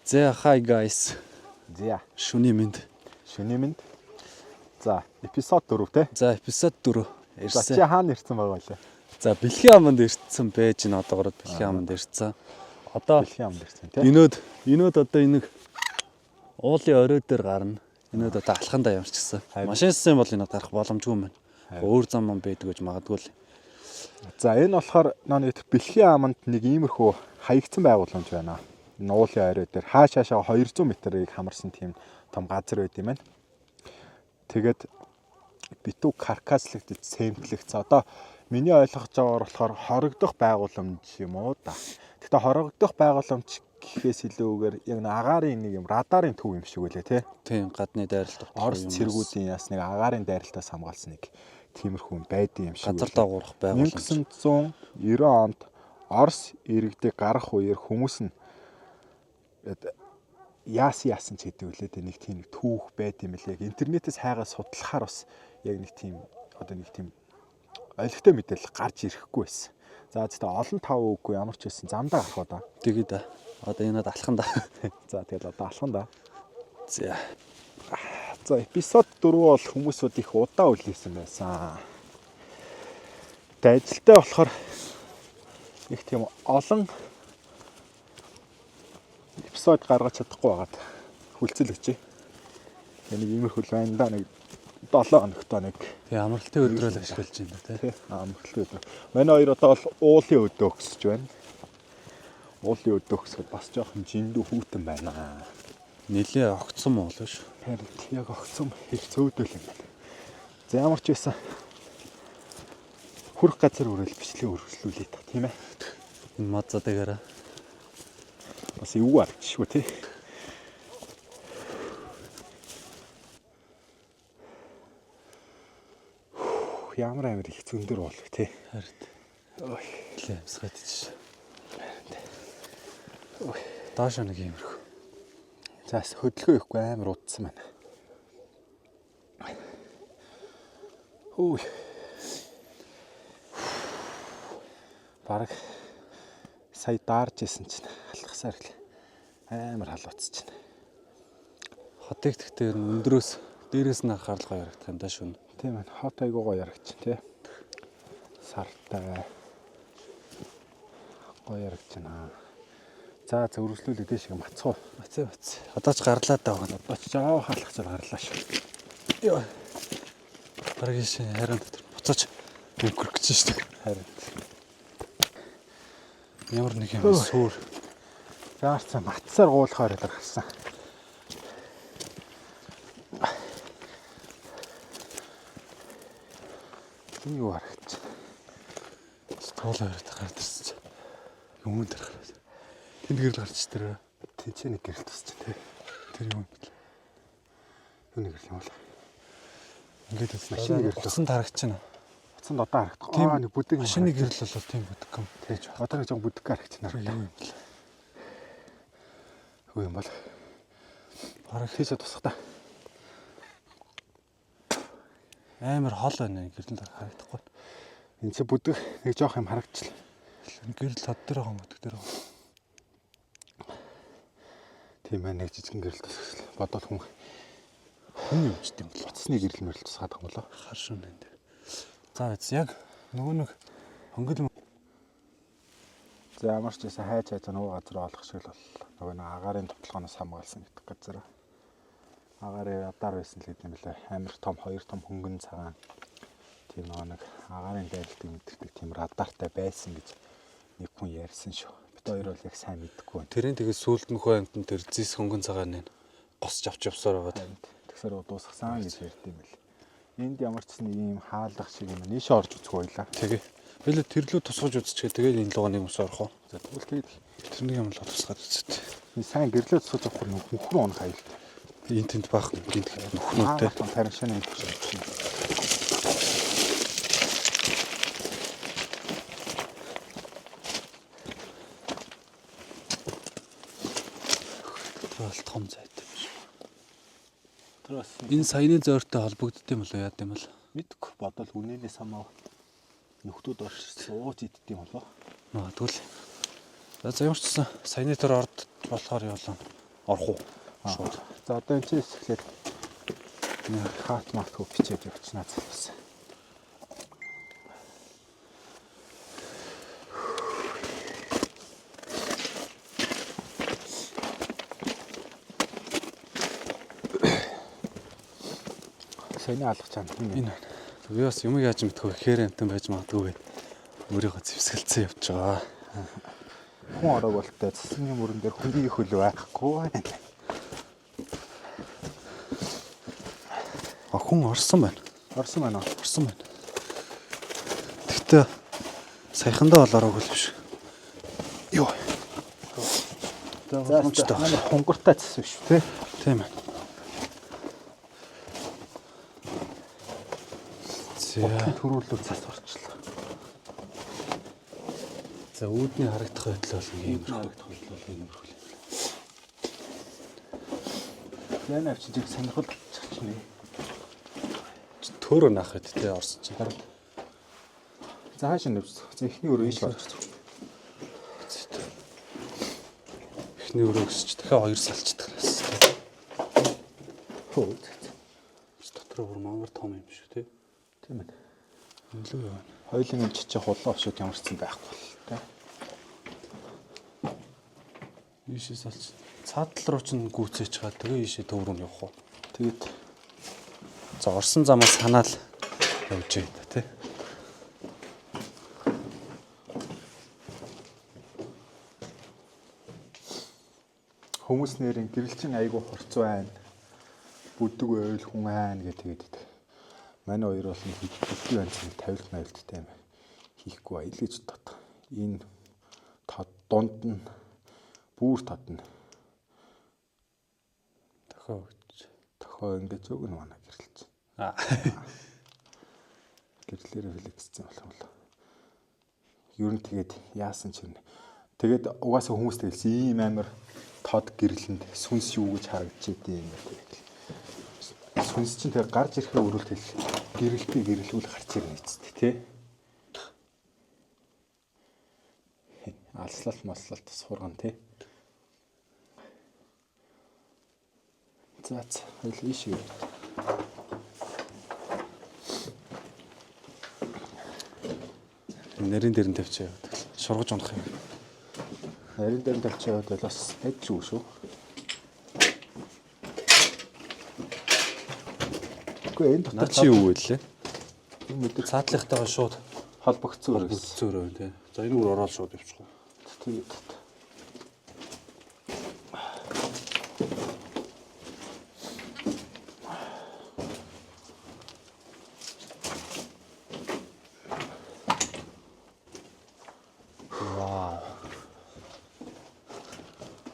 За hi guys. За Шүний мэнд. шөнийн мэнд. За эпизод 4 те. За эпизод 4 За чи ирсэн. хаана ирсэн байгаа вэ? За бэлгийн аманд ирсэн байж н одоогород бэлгийн аманд ирсэн. Одоо Бэлгийн амд ирсэн те. энүүд одоо энэ уулын орой дээр гарна. Энүүд одоо алхандаа ямарчсан. Машинсан бол энэ гарах боломжгүй юм байна. Өөр зам юм байдаг гэж магадгүй л. За энэ болохоор нэг бэлгийн аманд нэг иймэрхүү хаягдсан байгууламж байна. Энэ уулын орой дээр хаашаашаа 200 м-ийг хамарсан тийм том газар байд юм байна. Тэгээд битүү каркаслэгдэж сэмтлэгц. Одоо миний ойлгож байгаагаар болохоор хорогдох байгууламж юм уу да. Гэхдээ хорогдох байгууламж гэхээс илүүгээр яг агаарын нэг юм радарын төв юм шиг үлээ те. Тийм гадны дайралт. Орос цэргүүдийн яс нэг агаарын дайралтаас хамгаалсан нэг тиймэрхүү байдсан юм шиг. Газар даагуурах байгууламж. 1990 онд Орос иргэдэг гарах үеэр хүмүүс нь яасан ч гэдэг үлээ нэг тийм нэг түүх байд юм лээ. Интернетээс хайгаа судлахаар бас яг нэг тийм одоо нэг тийм ойлгохтой мэдээлэл гарч ирэхгүй байсан. За зөвхөн олон тав үгүй ямар ч байсан замдаа гарах уу да. Тэгээд одоо энэ алхандаа. За тэгэл одоо алхан да. За За эпизод 4 бол хүмүүсүүд их удаа үлээсэн байсан. Тэгээд ажилтай болохоор их тийм олон эпизод гаргаж чадахгүй байгаад хүлцэл өгчээ. Нэг иймэрхүү байна да нэг 7 хоногтой нэг тий амралтын өдрөөл ашиглаж байна тий. Амралтын өдөр. Манай хоёр одоо бол уулын өдөө өксөж байна. Уулын өдөө өксөд бас жоохон жиндүү хүүтэн байна. Нилээ огцсон муу л биш. Тэгэхээр яг огцом их цөөдөл юм байна. За ямар ч байсан хүрх газар өрөөл бичлэг өргөжлүүлээ та тийм ээ. Энэ маза дээрээ Бас юу арчшгүй тий. Ямар амир их зөндөр болов тий. хард. Ой. Лээ амсгадчих. Ой. Доош нэг юмрх. За хөдөлгөөн ихгүй амир удсан байна. Ой. Бараг сая даарж исэн чинь алхасаар л амар халууцж байна. Хотыг тэгтээ өндрөөс дээрээс нь харахаар гоё ярагдах юм да шүн. Тийм ээ. Хот айгуу гоё ярагч тий. Сартай. Гоё ярагч байна. За зөвөргөлүүлээ дэшиг мацуу. Бац. Одоо ч гарлаа даа байна. Боч жаа халахцаар гарлаа шүү. Йоо. Бараг шин харин дотор буцаач өнгөрөх гэж шүү дээ. Харин. Ямар нэг юм сүр. Заарцаа матсаар гуулахаар л гарсан. Энэ юу харагч. Стол аваад гарч ирсэн. Өмнө дээр гараад. Тэнд гэрэл гарч тэр. Тэнцээ нэг гэрэл тусч тий. Тэр юм бэл. Юу нэг гэрэл юм бол. Ингээд үзсэн. Машины гэрэл. Уцсан тарагч байна. Уцанд одоо харагдах. Аа нэг бүдэг. Машины гэрэл бол тийм бүдэг юм. Тэгж. Одоо нэг жоо бүдэг харагч нар. Юу юм бэл. Юу юм бол. Бараг Тийшээ тусах та. амар хол байна гэрэл харагдахгүй. Энд чи бүдэг нэг жоох юм харагдчихлаа. Гэрэл тод дээр байгаа юм бүдэг дээр. Тийм ээ нэг жижигэн гэрэл тусах. Бодвол хүн юм ч тийм бол. уцсны гэрэл мэрэл тусгаад байгаа юм болоо. Хар шүн энэ дээр. За биз яг нөгөө нэг хөнгөл За ямар ч байсан хайж нөгөө газар олох шиг л боллоо. Нөгөө нэг агаарын товтлогоноос хамгаалсан гэдэг газар. Агаарын радар байсан л гэдэм билээ. Амар том хоёр том хөнгөн цагаан. Тийм нэг агаарын дайралтыг мэдэрдэг тийм радартай байсан гэж нэг хүн ярьсан шүү. Бид хоёр бол яг сайн мэдэхгүй байна. тэрийн тэгээ сүулт нөхөө амтан тэр зис хөнгөн цагаан нь госч авч явсаар байгаа. Тэгсээр дуусгасан гэж ярьд юм бэл. Энд ямар ч нэг ийм хаалгах шиг юм нийшээ орж үзэх байлаа. Тэгээ. Билээ тэрлүү тусгаж үзчихээ тэгээд энэ лугаа нэг ус орох уу. За тэгвэл тэгээд тэрний юм л тусгаад үзээд. энэ сайн гэрлээ тусгаж авах нөхөр он хайлт. Энд тэнд баах гинт нөхнөөтэй. Тариншааны юм шиг. бол том зайтай биш. Тэр бас Энэ саяны зөөртэй холбогдд юм болоо яад юм бол. мэдгүй бодвол үнэнээс хамаа нөхдүүд орж сууж иддэг юм болоо. Тэгвэл за ямар ч гэсэн саяны тэр орд болохоор явлаа. орох уу? Шууд. За одоо энэ чинь эхлээд нэг хаат мат хөө бичээд явчихнаа залуусаа. Сэний алгах чам Энэ би бас юм яаж мэдгүй ихээр амтан байж магадгүй өөрийгөө зэвсгэлцэн явж байгаа. хүн ороог болтой цэсний мөрөн дээр хүний хөл байхгүй. Хүн орсон байна. Орсон байна уу? Орсон байна. Гэхдээ саяхандаа бол ороогүй л биш. Йоо. За манай хунгуртай цэс биш үү те? Тийм ээ. За Төрүүлүү цас орчлоо. за үүдний харагдах байдал бол иймэрхүү. Яна авчиж их сонирхол болчихно. Төөрөө наах хэд те орсон чинь. За хаашаа нэвч. За эхний өрөө ийш орж ирсэн. Эхний өрөө гэсч дахиад 2 салчдаг гэсэн. Хөө. Дотроо бүр мангар том юм шүү те. Тийм ээ. Илүү яа. Хоёулын чичээ хулгай өшөөд ямарчсан байхгүй л те. Ийшээ салч. Цаатал руу ч гүцээж чагаа тэгээ ийшээ төв рүү явах уу. Тэгээд За орсон замаас санаал явж байда тий. хүмүүс нэрийн гэрэлчин айгу хорцоо байна. Бүдэг ойл хүн айн гэдэг. Манай хоёр бол хэдий байна чинь 50-80-тай юм. Хийхгүй ба илгээж тод. Энэ тод дунд нь бүр тод нь тохоо ингэж өг нь манай гэрэлч. Гэрлээрээ флексцэн болох юм бол. Ер нь тэгээд яасан ч юм. Тэгээд угаасаа хүмүүс тэгэлсэн ийм амар тод гэрлэнд сүнс юу гэж харагдчихдээ юм гэдэг. Сүнс чинь тэр гарч ирэхээ өрөөлт хэл гэрэлтээ гэрлүүл гарч ирнэ гэжтэй тий. Алслалт маслалт сурган тий. За хоёул ийшээ. Нарийн дээр нь тавьчих яваад. Шургаж унах юм. Нарийн дээр нь тавьчих яваад бол бас адил шүү. Гэхдээ энэ дотор Чи юу гэлээ? юм өдөр Цаатлахтайгаа шууд холбогдсон зөөрөө тий. За энэ үр ороод шууд явчих. Тэгээд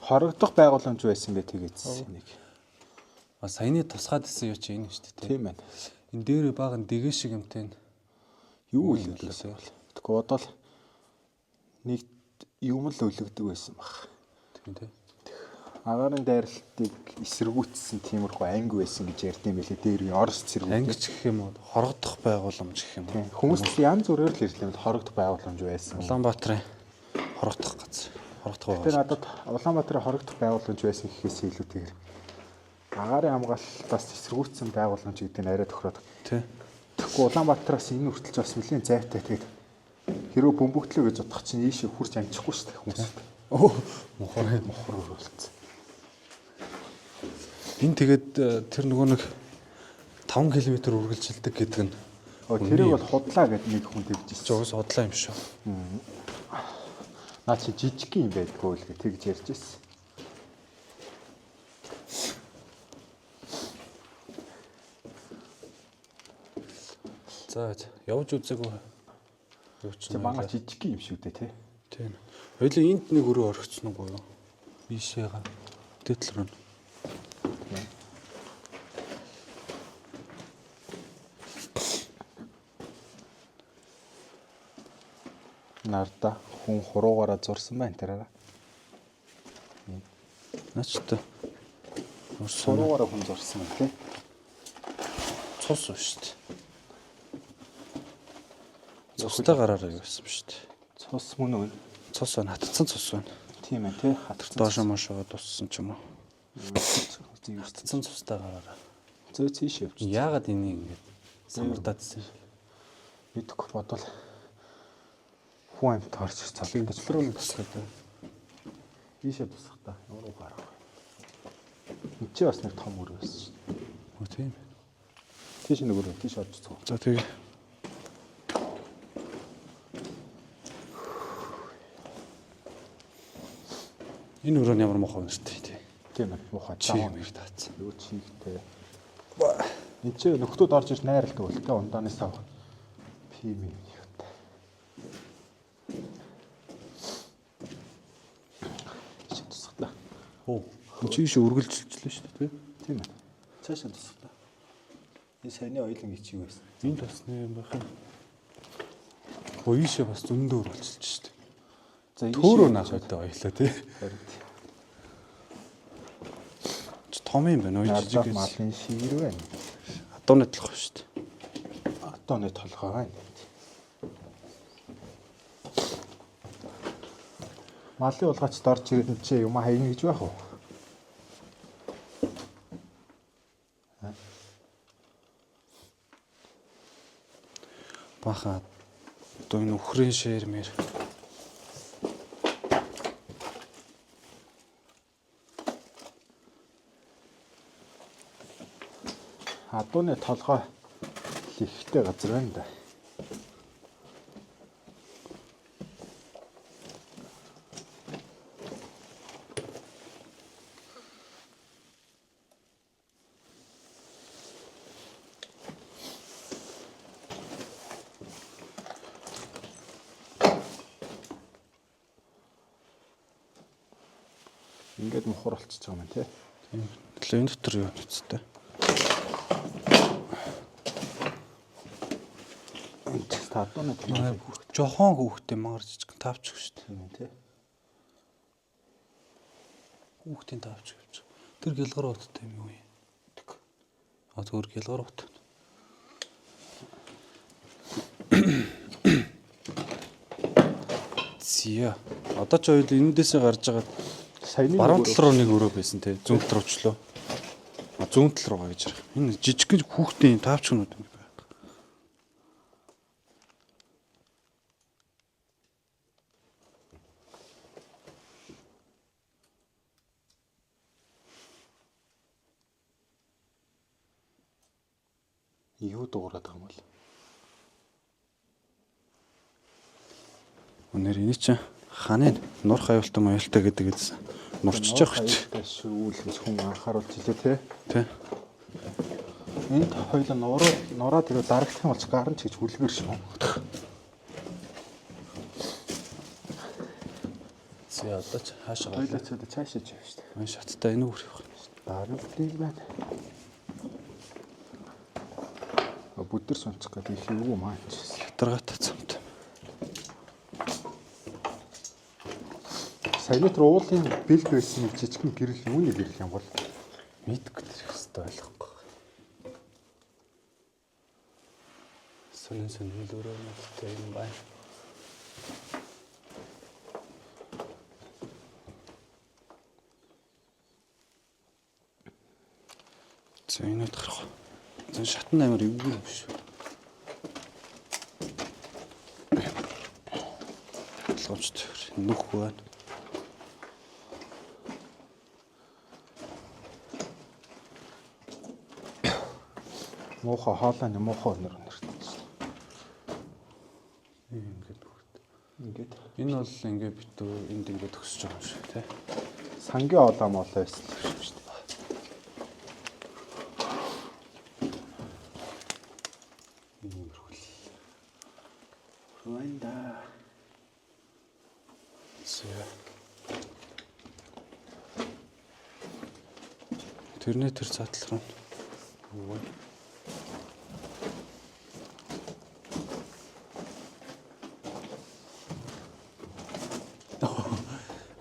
хорогдох байгууламж байсан бай тэгээдсэн нэг. Саяны тусгаад исэн юу чи энэ шүү дээ. Тийм байна. Энэ дээр баг нь дэгэ шиг юмтай. Юу үлдээсэн бол. Тэгэхгүй одоо л нэг юм л өлөгдөг байсан баг. Тийм тий. Агарын дайралтыг эсэргүүцсэн тиймэрхүү анги байсан гэж ярьд юм билээ. Дээр нь Орос цэргүүд. Ангич гэх юм уу? Хорогдох байгууламж гэх юм уу? Хүмүүс янз бүрээр л ирлээ. Хорогдох байгууламж байсан. Улаанбаатарын хорогдох газар. Хорогдох Тэр байгууламж. надад Улаанбаатарын хорогдох байгууламж байсан гэхээс илүүтэйгээр агарын хамгаалалтаас эсэргүүцсэн байгууламж гэдэг нь арай тохироод. Тий. Тэгэхгүй Улаанбаатараас энэ хүртэл бас нэлийн зайтай тэгээд хэрөө бөмбөгдлөө гэж бодох чинь ийшээ хурж амжихгүй шүү дээ хүмүүс. Мохор өрөөлцсөн. Энэ тэгээд тэр нөгөө нэг 5 км үргэлжилдэг гэдэг нь Тэрийг бол худлаа гэдэг нэг хүн тэгжсэн. зуус хотлоо юм шүү. Наа чи жижиг юм байдгүй л гэж тэгж ярьж ирсэн. За явж үзээгүй. Юу ч Чи манай жижиг юм шүү дээ тий. Тийм. Хоёлаа энд нэг өрөө орхицсон уу юу? Ийшээгаа. Тэтэл рүү. Нарда хүн хуруугаараа зурсан байна тэрээрээ. Наачтай. Хуруугаараа хүн зурсан байна тий. Цус шүү дээ. Цустай гараараа байсан шүү дээ. Цус мөн үү? Цус байна, хатцсан цус байна. Тийм ээ тий. Хатарсан. Доошоо мошоо туссан ч юм уу. Артцсан цустай гараараа. Зөө цээш явчих. Яагаад энийг ингэж самардаадсан? Мэдхгүй бодвол хүн амьд таарч цалын гэж Руу нь тусах гэдэг. ийшээ тусах та. Ямар уу гарах. Энд чи бас нэг том үр байсан шүү дээ. Оо тийм. Тийш нэг үр тийш орж цоо. За тэгээ. Энэ өрөөнд ямар мохоо нэртэй тий. Тийм ээ. Муухай Чим их таацсан. Юу чигтэй. Энд чи нөхдүүд орж ир найралдаг бол тэ ундааны сав. Пим юм юутай. Чи тусах та. Оо. Энд чи ийш үргэлжилжлээ шүү дээ тий. Тийм ээ. Цаашаа тусах та. Энэ саяны ойлон ичиг байсан. Энд бас нэг юм байх юм. Оо ийшээ бас зөндөө үргэлжилж шүү дээ. За Төөрөө наахайтай ойлоо тий. Том юм байна уу жижиг гэж. Малын шир байна. Адууны толгой шүү дээ. Адууны толгой байна. Малын улгаач дорж ирээд чи юм хайна гэж байх уу? Баха одоо энэ өхрийн ширмэр. Адууны толгой ихтэй газар байна да. Ингээд мохор болчихж байгаа юм тий. Тийм. Тэгэхээр энэ дотор юу нүцтэй? Адууны толгой Жохон хүүхдээ мангар жижиг тавч шүү дээ. тийм тий. Хүүхдийн тавч гэж. Тэр гэлгар уттай юм уу? А тэр гэлгар ут. Зя. Одоо ч хоёул энэдээсээ гарч байгаа Саяны баруун тал руу нэг өрөө байсан те. Зүүн тал руу очлоо. А зүүн тал руугаа гэж ярих. Энэ жижиг хүүхдийн тавч гэнүүд юм байна. Юу дуурайд байгаа юм бол? Өнөр энэ чинь ханы нур хавилтан маялтай гэдэг гэсэн. Нурчж байгаа ч. Шүүл гэж хүн анхааруулж илээ тий. Тэ. Энд хоёул нураад ирээ дарагдах юм болж гарна ч гэж хүлгэр шүү. За одоо ч хаашаа Хоёул цаадаа цаашаа ч явж шүү. мань шаттай энэ үр явах. Дарагдтыг байна. Бүдэр сонцох гэдэг их юу маа ч. Хятаргаатай цамт. Саяны тэр уулын бэлд байсан нэг жижигхэн гэрэл юуны гэрэл юм бол Мэдгүй тэр хэвээр ойлгохгүй. Сонин өрөө мэдтэй юм байна. За энэ утгарах. За шатн амар эвгүй биш. Ломч төр нүх байна. муухай хоолойны муухай өнөр өнөртэй шүү. Ингээд бүгд. Ингээд Энэ бол ингээд битүү энд ингээд төгсөж байгаа юм шиг тий. сангийн олоо молоо байсан шүү дээ. Иймэрхүүл. Рванда. Тэрний тэр задлал руу. Өвөө.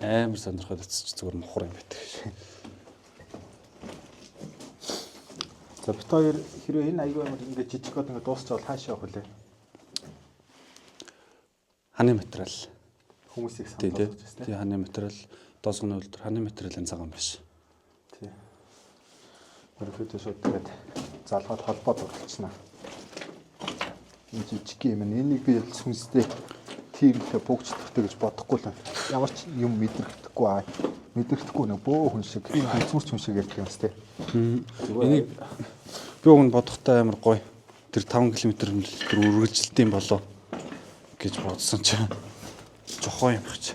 Амар сонирхоод очиж зүгээр мохор юм байдаг шээ. За бит хоёр хэрвээ энэ аягүй амар ингээд жижиг гоод ингээд дуусчвал хаашаа явах вэ? Ханы материал. Хүмүүсийг Тий, сануулж байна тий, ханы материал доосгоны үйлдвэр ханы материалын цагаан биш. Тий. Тий. Ерөнхийдөө шууд тэгээд залгаад холбоод уралцсан. Энэ жижиг юм. Энийг би сүнстэй тиймтэй бүгждэгтэй гэж бодохгүй л байна. Ямар ч юм мэдрэхдэггүй аа. Мэдрэхдэггүй нэ бөө хүн шиг, зүрч хүн шиг ярьдаг юм сте. Энийг би уг нь бодохдоо амар гоё. Тэр 5 км үргэлжилдэм болоо гэж бодсон чинь жохоо юм чи.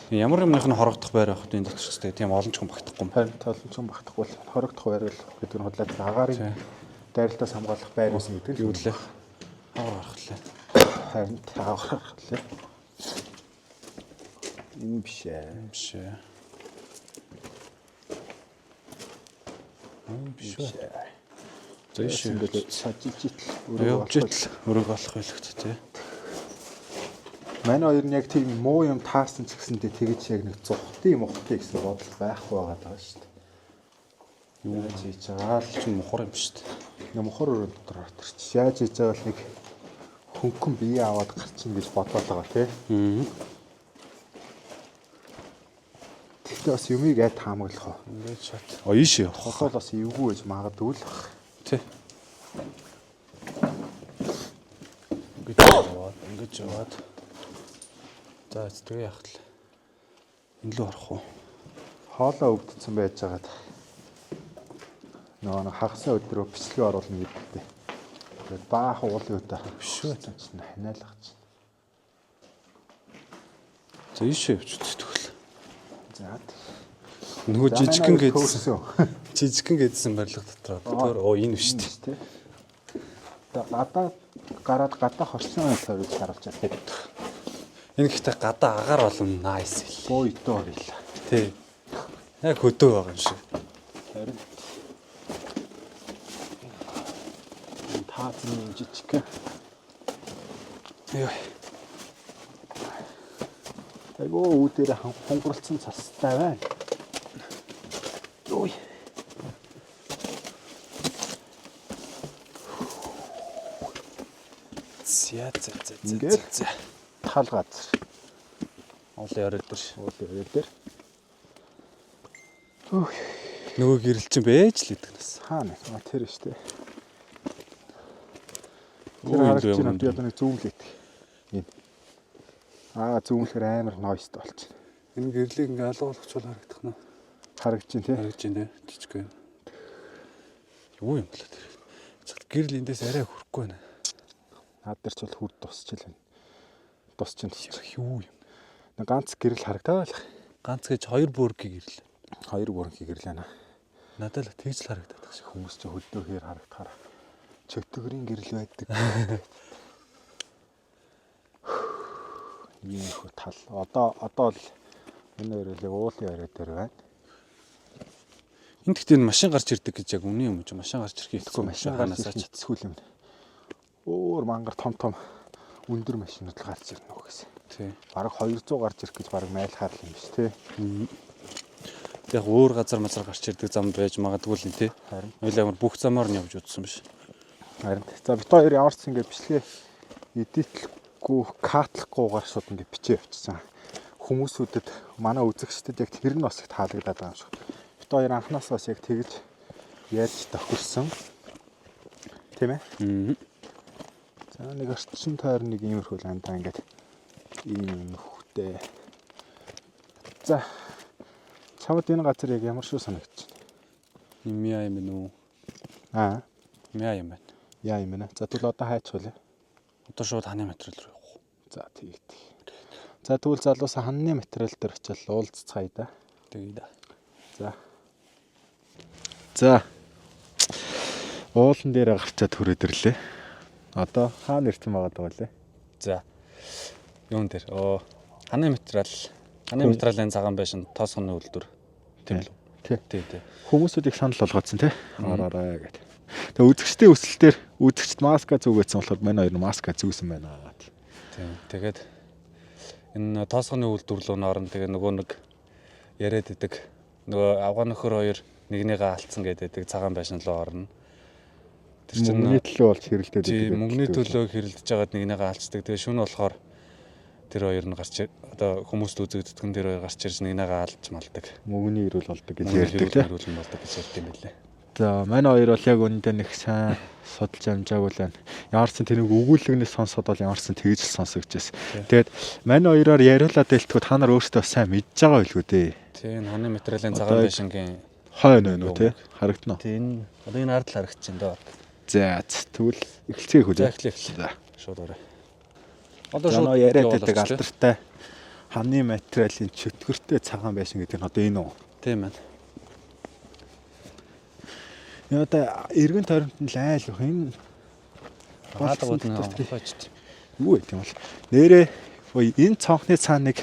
Ямар юмных нь хорогдох байр байх вэ энэ дотор ч тийм олон ч хүн багтахгүй юм. Харин олон ч хүн багтахгүй л хорогдох байр л гэдэг нь худлаад агарын дайралтаас хамгаалах байр гэсэн гэдэг л юу лээ. Хавар гарахлаа. Харин хавар гарахлаа. Энэ биш ээ. Биш ээ. Биш ээ. Зэш ингээд сажижитл өрөг болох байлгт тий. Манай хоёр нь яг тийм муу юм таарсан ч гэсэндээ тэгэж яг нэг зүхтий мухтий гэсэн бодол байхгүй байгаа шүү дээ. Юу гэж хийж байгаа л ч мухар юм шүү дээ. Нэг мухар өрөө дотор орчих. Яаж хийж байгаа л нэг хөнгөн бие аваад гарчихна гэж бодоод байгаа тий. Тэгтээ бас юмыг айд таамаглах уу. Ингээд шат. Ийш явах. Хосол бас эвгүй гэж магадгүй л баг. Тий. Ингэж яваад. За тэгээ яах вэ? Энэ лөө орох уу? Хоолоо өвдсөн байж байгаад нэг хагасаа өдрөө бичлэг оруулна гэдэгтэй. Тэгээд баах уулын өдөө биш үү? чинь ханиалгах чинь. За ийш явж тэгвэл. За нөгөө жижигхэн гэдсэн барилга дотор энэ биш үү? Гадаа гараад гадаа хорсон тойрол харуулж байгаа. Энэ гэхдээ гадаа агаар болон найс хэл. Боо идөө оръё. Тий. Яг хөдөө байгаа юм шиг. Харин таацны жижиг. Яа. Айгоо үүдээр хонгорлцсон цастай байна. Ой. За. Тал газар. Уулын орой дээр. Уулын орой дээр. Нөгөө гэрэл чинь бэж л идэг нас. Хаана тэр штэ. Тэр харагч чинь би одоо нэг зүүмлээд. Энэ. Зүүмлэхээр амар нойст болчих. Энэ гэрлийг ингээ алгуулахчвал харагдах нь. Харагч чинь тий. Харагч чинь тий. Жижиг юм. Юу юм болоо тэр. Гэрэл эндээс арай хөрөхгүй байна. Наад дээр ч бол хүр тусч л байна. Тусч юм. Юу юм. Нэг ганц гэрэл харагдаа байх. Ганц гэж 2 бүргийн гэрэл. 2 бүргийн гэрэл байна. Надад л тэгж л харагдаад байгаа шиг. Хүмүүс ч хөдөөхээр харагдахаар чөтгөрийн гэрэл байдаг. Ийм их тал. Одоо л энэ өрөөлөг уулын орой дээр байна. Энд гэхдээ машин гарч ирдэг гэж яг үнэн юм уу? Машин гарч ирэх хэрэггүй машин гарч ирсгүй юм. Өөр мангар том өндөр машинууд л гарч ирнэ үү гэсэн. Тий. Бараг 200 гарч ирэх гэж бараг майлахаар л юм биш тий. Яг өөр газар гарч ирдэг зам байж магадгүй л тий. Харин хоёул амар бүх замаар нь явж удсан биш. Харин за бит хоёр ямар ч ингэ бичлэгээ эдитлэхгүй катлахгүйгээр шууд ингэ бичээ явчихсан. Хүмүүсүүдэд манай үзэгчдэд яг тэр нь бас их таалагдаад байгаа юм шиг. Бит хоёр анханаас бас яг тэгж ярьж тохирсон. Тийм ээ? За нэг орчин тойр нэг иймэрхүү ландаа ингээд ийм хөхтэй. За чамд энэ газар яг ямар шүү санагдчих. Мяа юм бэ нүү? Мяа юм байна. Яа юм бэ? За тэгвэл одоо хайч хуулаа. Одоо шууд ханы материал руу явах. За тэгээд. За тэгвэл залуусаа ханы материал дээр очил уулзцгаая да. Тэгээд. За. Уулан дээр гарчаад хүрээд ирлээ. Одоо хаана ирсэн байгаа вэ? За. Юун дээр? Ханы материалын цагаан байшин тоосгоны үйлдвэр. Тийм л. Тий. Хүмүүсүүд их санал болгоодсон тий. Араараа гэдэг. Тэгээ үзэгчдийн өсөлтөөр үзэгчд маска зүүгээсэн болохоор манай хоёр маска зүүсэн байна. Тийм. Тэгээд энэ тоосгоны үйлдвэрлэлөөр орон тэгээ нөгөө нэг яриад идэг. Нөгөө авгаа нөхөр хоёр нэгнийгээ алдсан гэдэг цагаан байшин руу орно. Тэр чинь мөнгөний төлөө болж хэрэлдээд байдаг. Мөнгөний төлөө хэрэлдэж байгаад нэгнийгээ алдцдаг. Тэгээ шөнө болохоор Тэр хоёр нь гарч одоо хүмүүст үзэгддэг тэр хоёр гарч ирж нэгнээгээ алж малдаг. Мөнгөний ирүүл болдог гэж ярьдаг тийм. Ирүүл болдог гэж ярьд юм байлээ. За манай хоёр бол яг үүндээ нэг сайн судалж амжаагүй л байна. Ямарсан тэр нэг өгүүлэгнээс сонсоод бол ямарсан тэгж л сонсогдож байсан. Тэгээд манай хоёроор яриулаад дэлтгүү та нар өөрсдөө сайн мэдж байгаа билгүй дээ. Тийм ханы материалын цагаан байшингийн хой нөө тий харагдана. Тийм одоо энэ ард л харагдаж байна доо. За тэгвэл эхэлцгээе хүү. За эхлэе. Шууд орой. Одоо шууд яриад байдаг алдартай ханы материалын чөтгөртэй цагаан байшин гэдэг нь одоо энэ үү? Тийм байна. Яа та эргэн тойронд нь л айл бах энэ хаалгууд нь хойчт. Юу гэдэг юм бол нэрээ энэ цонхны цаана нэг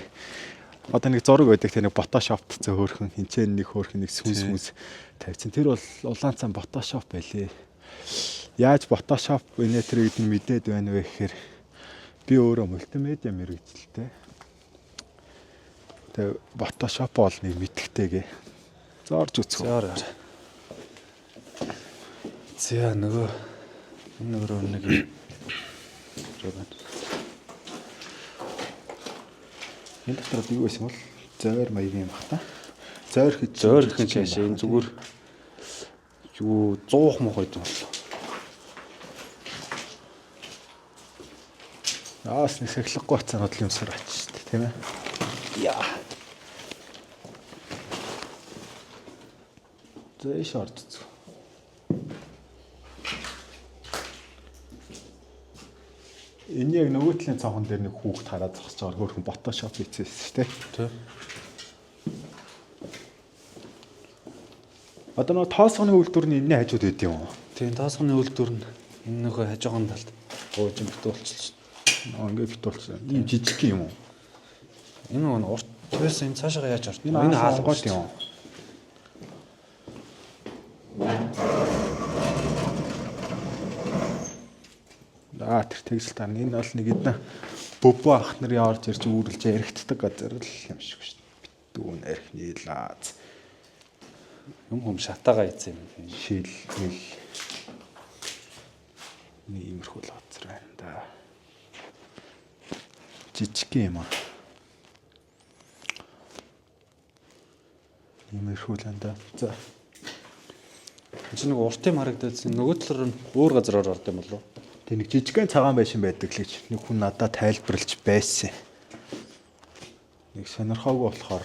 одоо нэг зураг байдаг тийм нэг фотошопт зөөхөн хинчээ нэг хөөрхөн нэг сүнс тавьчихсан. Тэр бол улаан цан фотошоп байлээ. Яаж фотошоп энэтрийг нь мэдээд байна вэ гэхээр би өөрөө мультимедиа мэргэжилтэй. Тэгээ фотошоп бол нэг мэдхтэйгээ. Зорж үзэх. Зоор. За нөгөө нэг энэ дотор юу байсан бол зөөр маягийн юм бах та. Зөөр хэн чааш энэ зүгээр юу 100 мох байд боллоо. Аас нэг сахилахгүй хацаанууд л юм сураач шүү дээ, тийм ээ. Яа. Зөө шорт. Энэ яг нөгөө талын цонхон дээр нэг хүүхд хараад зогсож байгаа хөөрхөн фотошоп хийчихсэн шүү дээ. Тийм. Одоо нөгөө тоосгоны үйлдвэр нь энэний хажууд байд юм уу? Тийм тоосгоны үйлдвэр нь энэ нөгөө хажууган талд ууж битүүлчихсэн. Ингээ битүүлчихсэн. Ийм жижиг юм уу? Энэ нөгөө урт байсан энэ цаашаа яаж орд? Энэ хаалгууд юм. Тэр тэгсэл тань энэ бол нэг эднэ бөбөө ах нарын орж ирж үүрлж яригддаг газар л юм шиг шүү дээ. Битүүн архины лааз. Юм шатаага ийцэн юм. Шил нэг иймэрхүү газар байна да. Жижиг юм аа. Иймэрхүү л да. За. Чи нэг уртын харагдсан нөгөө талаар нь өөр газараар орд юм болов? Тэг нэг жижигхэн цагаан байшин байдаг л гэж нэг хүн надад тайлбарлаж байсан. Нэг сонирхоогүй болохоор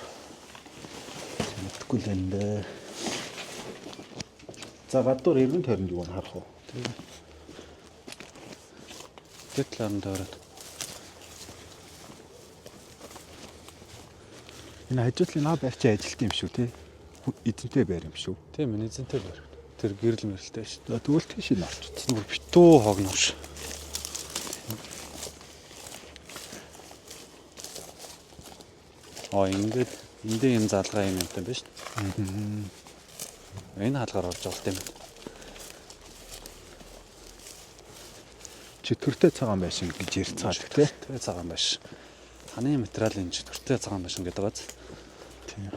мэдхгүй л энэ дээ. За гадуур эргэн тойронд юу н харах уу? Тэг талаар нь доороод. Энэ хажуудлын наа байрч ажилт юм шүү те. Эзэнтэй байр юм шүү. Тийм ээ эзэнтэй байр. Тэр гэрэл мэрэлтэй шүү. За тэгвэл тийш нь орч. Зүгээр битүү хогноош. Ингээд эндээ юм залгаа юм юм байна шүү. Энэ хаалгаар орж байгаа юм байна. Чөтгөртэй цагаан байшин гэж ярьцгаалдаг тий. Чөтгөртэй цагаан байшин. Ханы материалын чөтгөртэй цагаан байшин гэдэг байгаа. Тийм.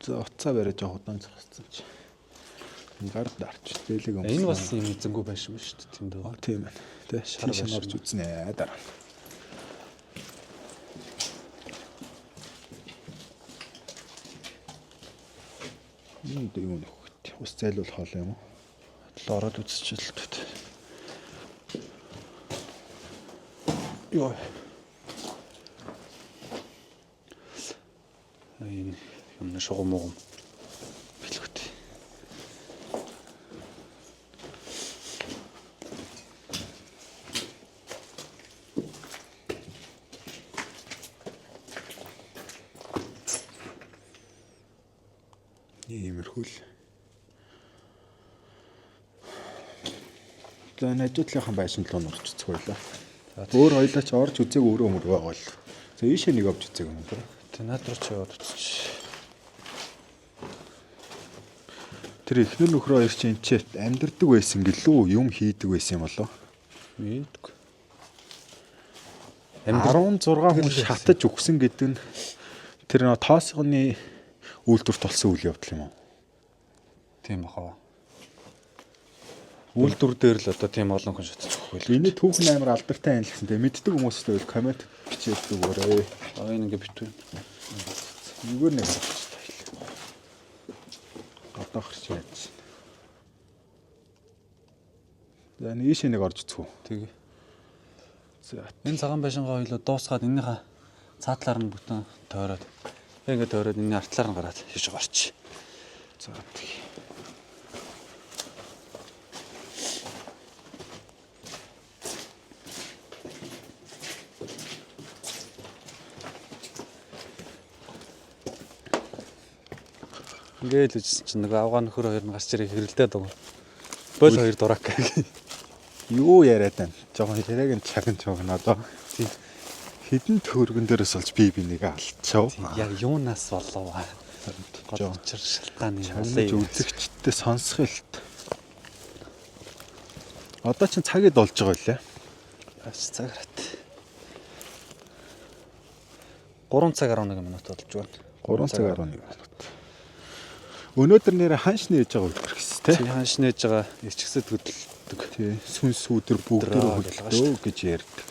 За уцаа бариад жоох удаан зогссон чи. Гар дарч дээлэг юм. Энэ бас юм эзэнгүй байшин шүү дээ тийм дээ. Тийм байна. Тэ шар орж үзнэ дараа. Юу нөх. Ус зайлуул хоол юм уу? Л ороод үзчихэл төвт. Йоо. Энэ юм шугам уу? Билгүүт. Иймэрхүү л. За найзуудлынхан байшин руу орж үзэх байлаа. Өөр хоёлаа ч орж үзээг өөрөө мөр байгаа бол. За ийшээ нэг овж үзээг юм байна. Тэ над руу ч яваад үзчих. Тэр эхнэр нөхрөө хоёр чинь энэ ч амьдэрдэг байсан гэлөө юм хийдэг байсан юм болоо. Мэдгүй. 16 хүн шатаж өгсөн гэдэг нь тэр нөө тоосгоны үйлдвэрт болсон үйл явдал юм уу? Тийм бахаа. Үйлдвэр дээр л одоо тийм олон хүн шатаж өгөх байл. Эний түүхэн амар алдартай юм л гэсэнтэй мэддэг хүмүүстэй бол комент бичээд өгөөрэй. Энэ ингээ битүү. Нүгээр нэг болчихсон. Одоо харч яаж. За нийш нэг орж үзв. Тэгээ. За Энэ цагаан байшингаа хоёлоо дуусгаад энэнийхээ цаатлаар нь бүтэн тойроод. Ингээ тойроод энэний артлаар нь гараад хийж гарч. за тэгээ. Ингээл үжсэн чинь нэг авгаа нөхөр хоёр нь гарч ирээ хэрэлдээд байгаа. Бол хоёр дурак гэх. Юу яриад байна? Жохон хэрэг нь чагнж байгаа одоо. Хідэн төргөн дээрээс олж би нэг алчав. Яг юунаас болов аа. Годчир шалтгааны чагнаж үзэгчтэй сонсох л. Одоо чинь цагид болж байгаа лээ. Цагаарат. 3 цаг 11 минут болж байна. 3 цаг 11 минут. Өнөөдөр нэр ханш нээж байгаа үлдэх гэсэн тий. Ханш нээж байгаа ичгсэд хөдөлдөг. Тий. Сүнс өдөр бүгдөө хөдөлдөө гэж ярьдаг.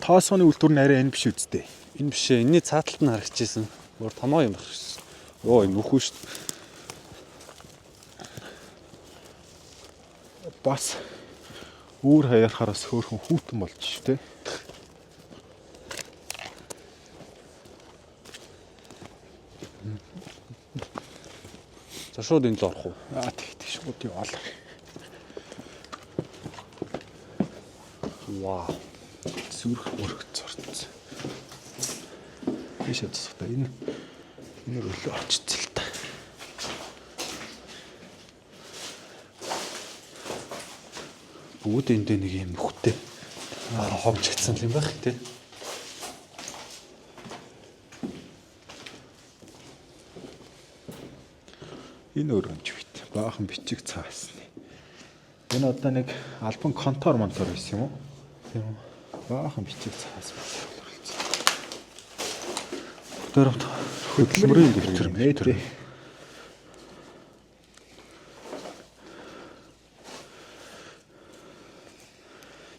Тоосооны үйлдвэр нь арай энэ биш үсттэй. Энэ биш ээ. Энийний цааталт нь харагдчихсэн. Өөр томоо юм байх шээ. Йоо энэ үхүү шүү. Бас үүр хаяарахаас хөөхөн хүүтэн болж шүү тий. За шууд энэ л орох уу? Тэг шууд яваал. Вау. Зүрх өргөц цорцсон. Тийш яцсах та энэ өлөө очицэл та. Бүгд энд нэг юм нөхтэй. Ховж гисэн юм байх тий. Энэ өргөнж бит. Баахан бичиг цаасны. Энэ одоо нэг альбом контор монтор байсан юм уу? Тийм үү. Баахан бичиг цаас болсон. Дөрөвт хөдөлмөрийн дэвтэр метр.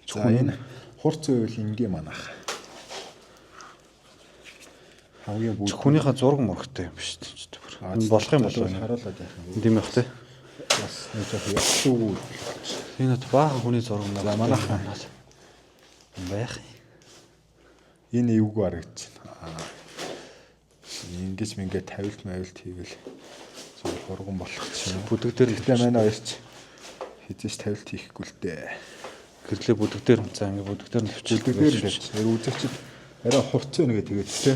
За энэ хурц үйл ингийн манах. Хамгийн бүгд хүнийхээ зураг мөрөгтэй юм биш үү? Энэ болох юм болов уу? харуулаад яах юм. Тийм байх тий. Бас нэг жоох явахгүй. Энэ баахан хүний зураг За манайх байх. энэ эвгүй харагдаж байна. Ингээс мингээ тавилт мавилт хийгээл зөв хурган болох чинь. Бүдэг дээр Гэтэ манай хоёрч хизээш тавилт хийхгүй л дээ. гэрлээ бүдэг дээр унцаа ингээ бүдэг дээр навчил. Бүдэг дээр л үзэгчд арай хурц өнөгээ тэгээд тэ.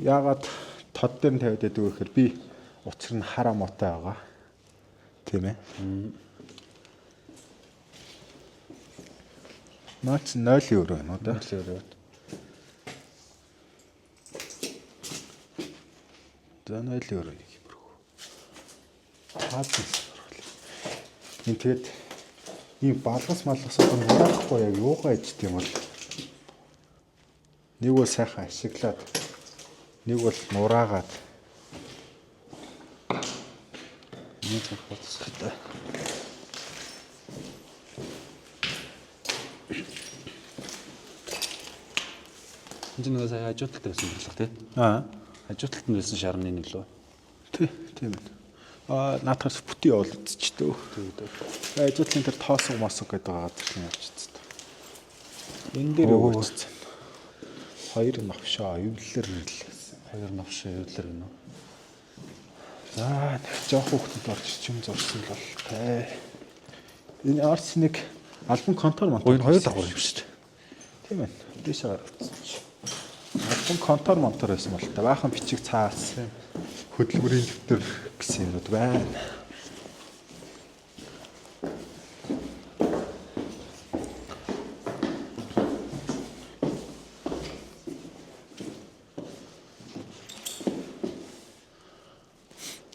Яагаад тод дээр нь тавиад байдаг вэ гэхээр би учир нь хараа мотой байгаа. Тийм ээ. Наач 0 евро байна уу да? 0 евро. За 0 евро нэг юмрхүү. Цаасан сургал. Энэ тэгээд ийм балгас малгасаа нураахгүй яг юугаа ичт юм бол нэг бол сайхан ашиглаад нэг бол нураагаад Нэг цаг болцохтой. Энд нэг сая хажууталтай байсан бодлого тий. Хажууталт нь байсан шарны нэг лөө. Тийм ээ. Наатахаас бүти явуулчихдөө. Ажуудлын тэр тоосог мосог гэдэг газар нь явчихсан. Энэ дээр өгөөцсөн. Хоёр навшаа эвлэлэр нэрлсэн. Хоёр навш эвлэр гэнэ. За нэг жоох хүүхдэд орж чим зурсан л бол тай. Энэ арц нэг альбом контор монтор. Энэ хоёр дагуур юм шүү дээ. Тийм ээ. Дэше гаргацсан чи. Альбом контор монтор байсан бол та баахан бичиг цаас. Хөдөлмөрийн дэвтэр гэсэн юмуд байна.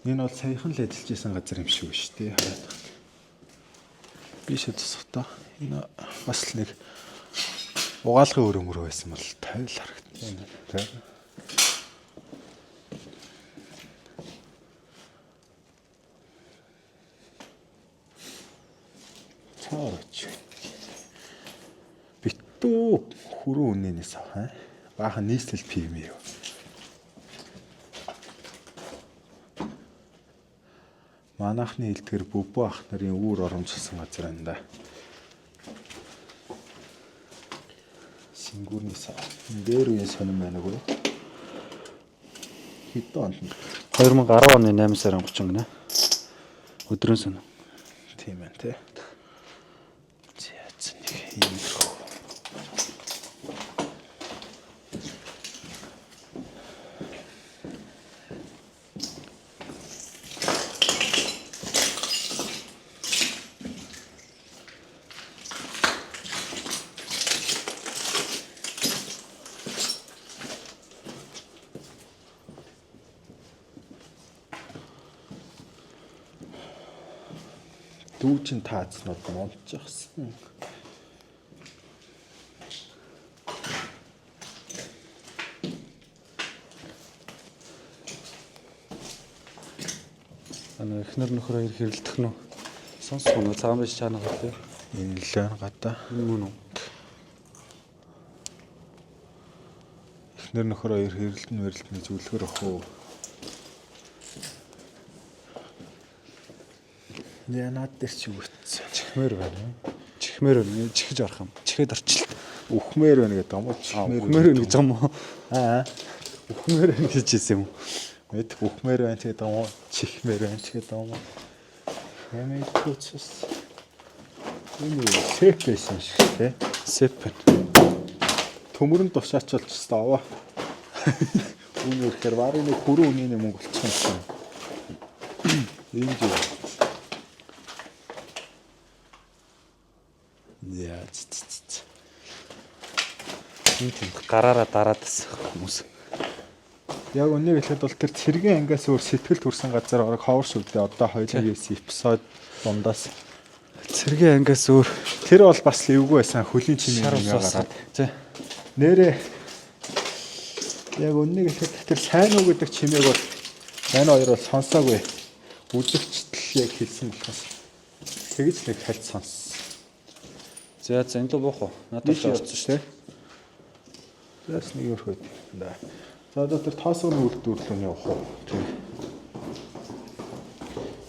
Энэ бол саяхан л ажиллаж исэн газар юм шиг шүү дээ. Хараад. Би шийдсэхтаа. Энэ бас л нэг Угаалгын өрөмөр байсан бол тайвал харагдана. Тэ. Цаарч. Битүү хүрэн үнэнээс авах. Баахан нийслэл пим юу. Манайхны хэлдгэр бүбүү ах нарын үүр оромжлсон газар энэ да. Сингүүрний сав. Дээр үе сонирм байна уу? Хэдэн онд? 2010 оны 8 сарын 30 гинэ. Өдрөн сонир. Тийм байна те. Зяц нэг иймэрхүү. Дүүжин таацнууд монцчихсан. Ана эхнэр нөхөр хоёр хэрэлдэх нь сонсох нь цагаан биш чанаа гэх юм. Нилээн гадаа. Мөн үү. Эхнэр нөхөр хоёр хэрэлдэн зөвлөхөр ах уу. Янаад дээр ч үтсэн. Чихмээр байна. Чихмээр байна. Чихэж орох юм. Чихээд орчлоо. Үхмээр байна гэдэг юм уу? Үхмээр байна гэж юм уу? Аа. Үхмээр байна гэж хэлсэн юм уу? Мэд үхмээр байна гэдэг юм уу? Чихмээр байна гэдэг юм уу? Хэмээн төцөс. Энэ сэп байсан шиг тий. Сэп байна. Төмөрөнд тушаач болчихсон аваа. Үүний ихээр барын нэг хүрэн үнийн мөнгө болчихсон юм. Ийм жив. Яа цэцэц. Тийм гараараа дараад тасах хүмүүс. Яг үнийг хэлэхэд бол тэр цэргийн ангиас өөр сэтгэл төрсэн газар орог ховор шүдээ одоо хоёулаа эпизод дундаас Цэргийн ангиас өөр тэр бол бас эвгүй байсан хөлийн чимээ юм гараад тий. нэрээ яг үнийг хэлэхэд тэр сайн уу гэдэг чимээг бол энэ хоёр бол сонсоогүй үзэгчтэл яг хэлсэн болохоос тэгж нэг хальт сонс. За энэ л буух уу? Надад ч орсон шүү дээ. Яс нэг өөр хөт. За одоо тэр тоосгоны үйлдвэрлэлөнд явах уу? Тийм.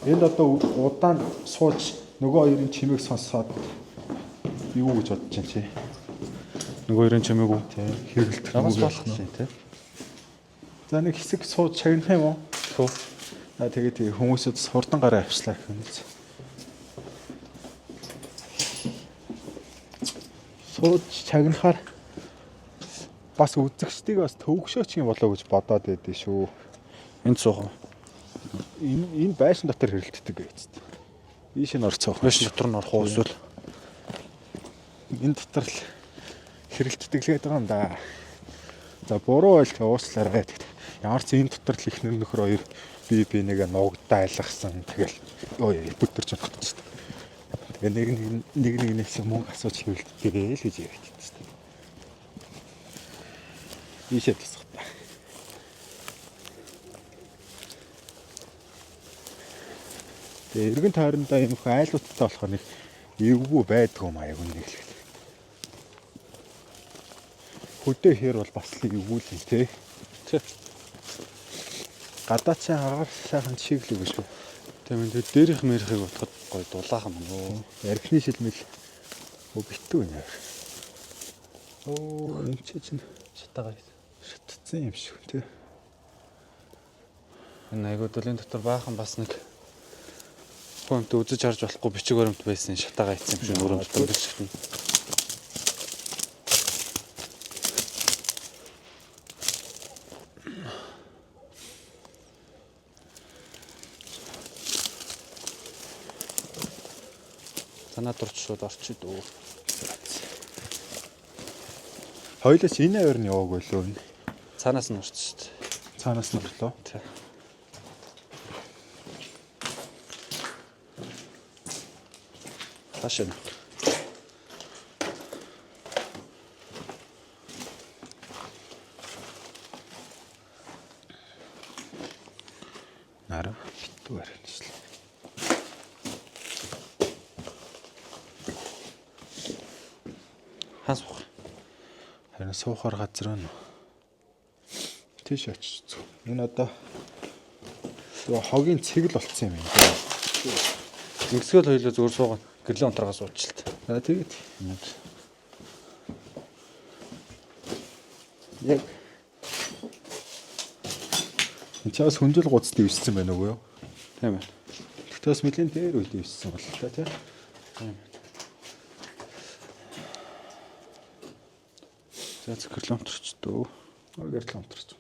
Энд одоо удаан сууж нөгөө хоёрын чимээг сонсоод юу гэж бодож байна чи? Нөгөө хоёрын чимээг үү? Тийм. Хэрэгэлдэх Намаас болох нь тий. За нэг хэсэг сууж чагнах юм уу? Төө. Тэгээд хүмүүсэд хурдан гараа авчлаа гэх юм л. Сууж чагнахаар бас үзэгчдийг бас төвөгшөөч юм болоо гэж бодоод байдээ шүү. Энд суух уу? Энэ байшин дотор хэрэлддэг гэж. Ийш нь орцоох. Байшин дотор нь орох уу эсвэл энэ дотор л хэрэлддэг л гэдэг юм да. За буруу байлт ууслаарай гэдэг. Ямар ч энэ дотор л ихнэр нөхөр хоёр би нэгэ нуугдаа айлгсан. Тэгэл бүтэрч бодож шүү дээ. Тэгээ нэгнээс мөнгө асууж хэрэлддэг л гэж ярьж байна шүү дээ. Ийшээ тусах та. Тэгээ эргэн тойрондоо юм их айлуудтай болохоор нэг эвгүй байдгүй маяг үнэ хэлээд. Хөдөө хэр бол бас л эвгүй л юм тий. Гадаачаа агаар сайхан шиг л биш үү. тийм энэ дээрх мэрхийг бодоход гоё дулаахан мөн. Архины шилмэл битүү нэр. Оо энэ чинь Шатагаа шатцсан юм шиг тий. энэ айгуу дөлын дотор баахан бас нэг хүнт үзэж харж болохгүй бичиг баримт байсан шатагаа ийцсэн юм шиг өрөөнд дотор бичсэн. Танаа дурч шууд орчих дөө. Хоёлаа ч энэ авир нь яваагүй лөө энэ. Цаанаас нь орчих шүү дээ. Цаанаас нь орлоо. Тий. Хашаа. Нара битүү арилжлаа. Хаас суух. Харин суухаар газар байна. Тийш очиж зү. Энэ одоо хогийн цэгэл болцсон юм байна. Ингэсгэл хоёлоо зөвөр суугаад гэрлэн унтраагаа суучлаа. За тэгээд яг энэ чаас хүнжил гуц дэвссэн байна уу юу? Тийм ээ. Тэгтээ бас нэлийн дээр үе дэвссэн бол та тийм. За гэрлэн унтрч дөө. Гэрлэн унтрч.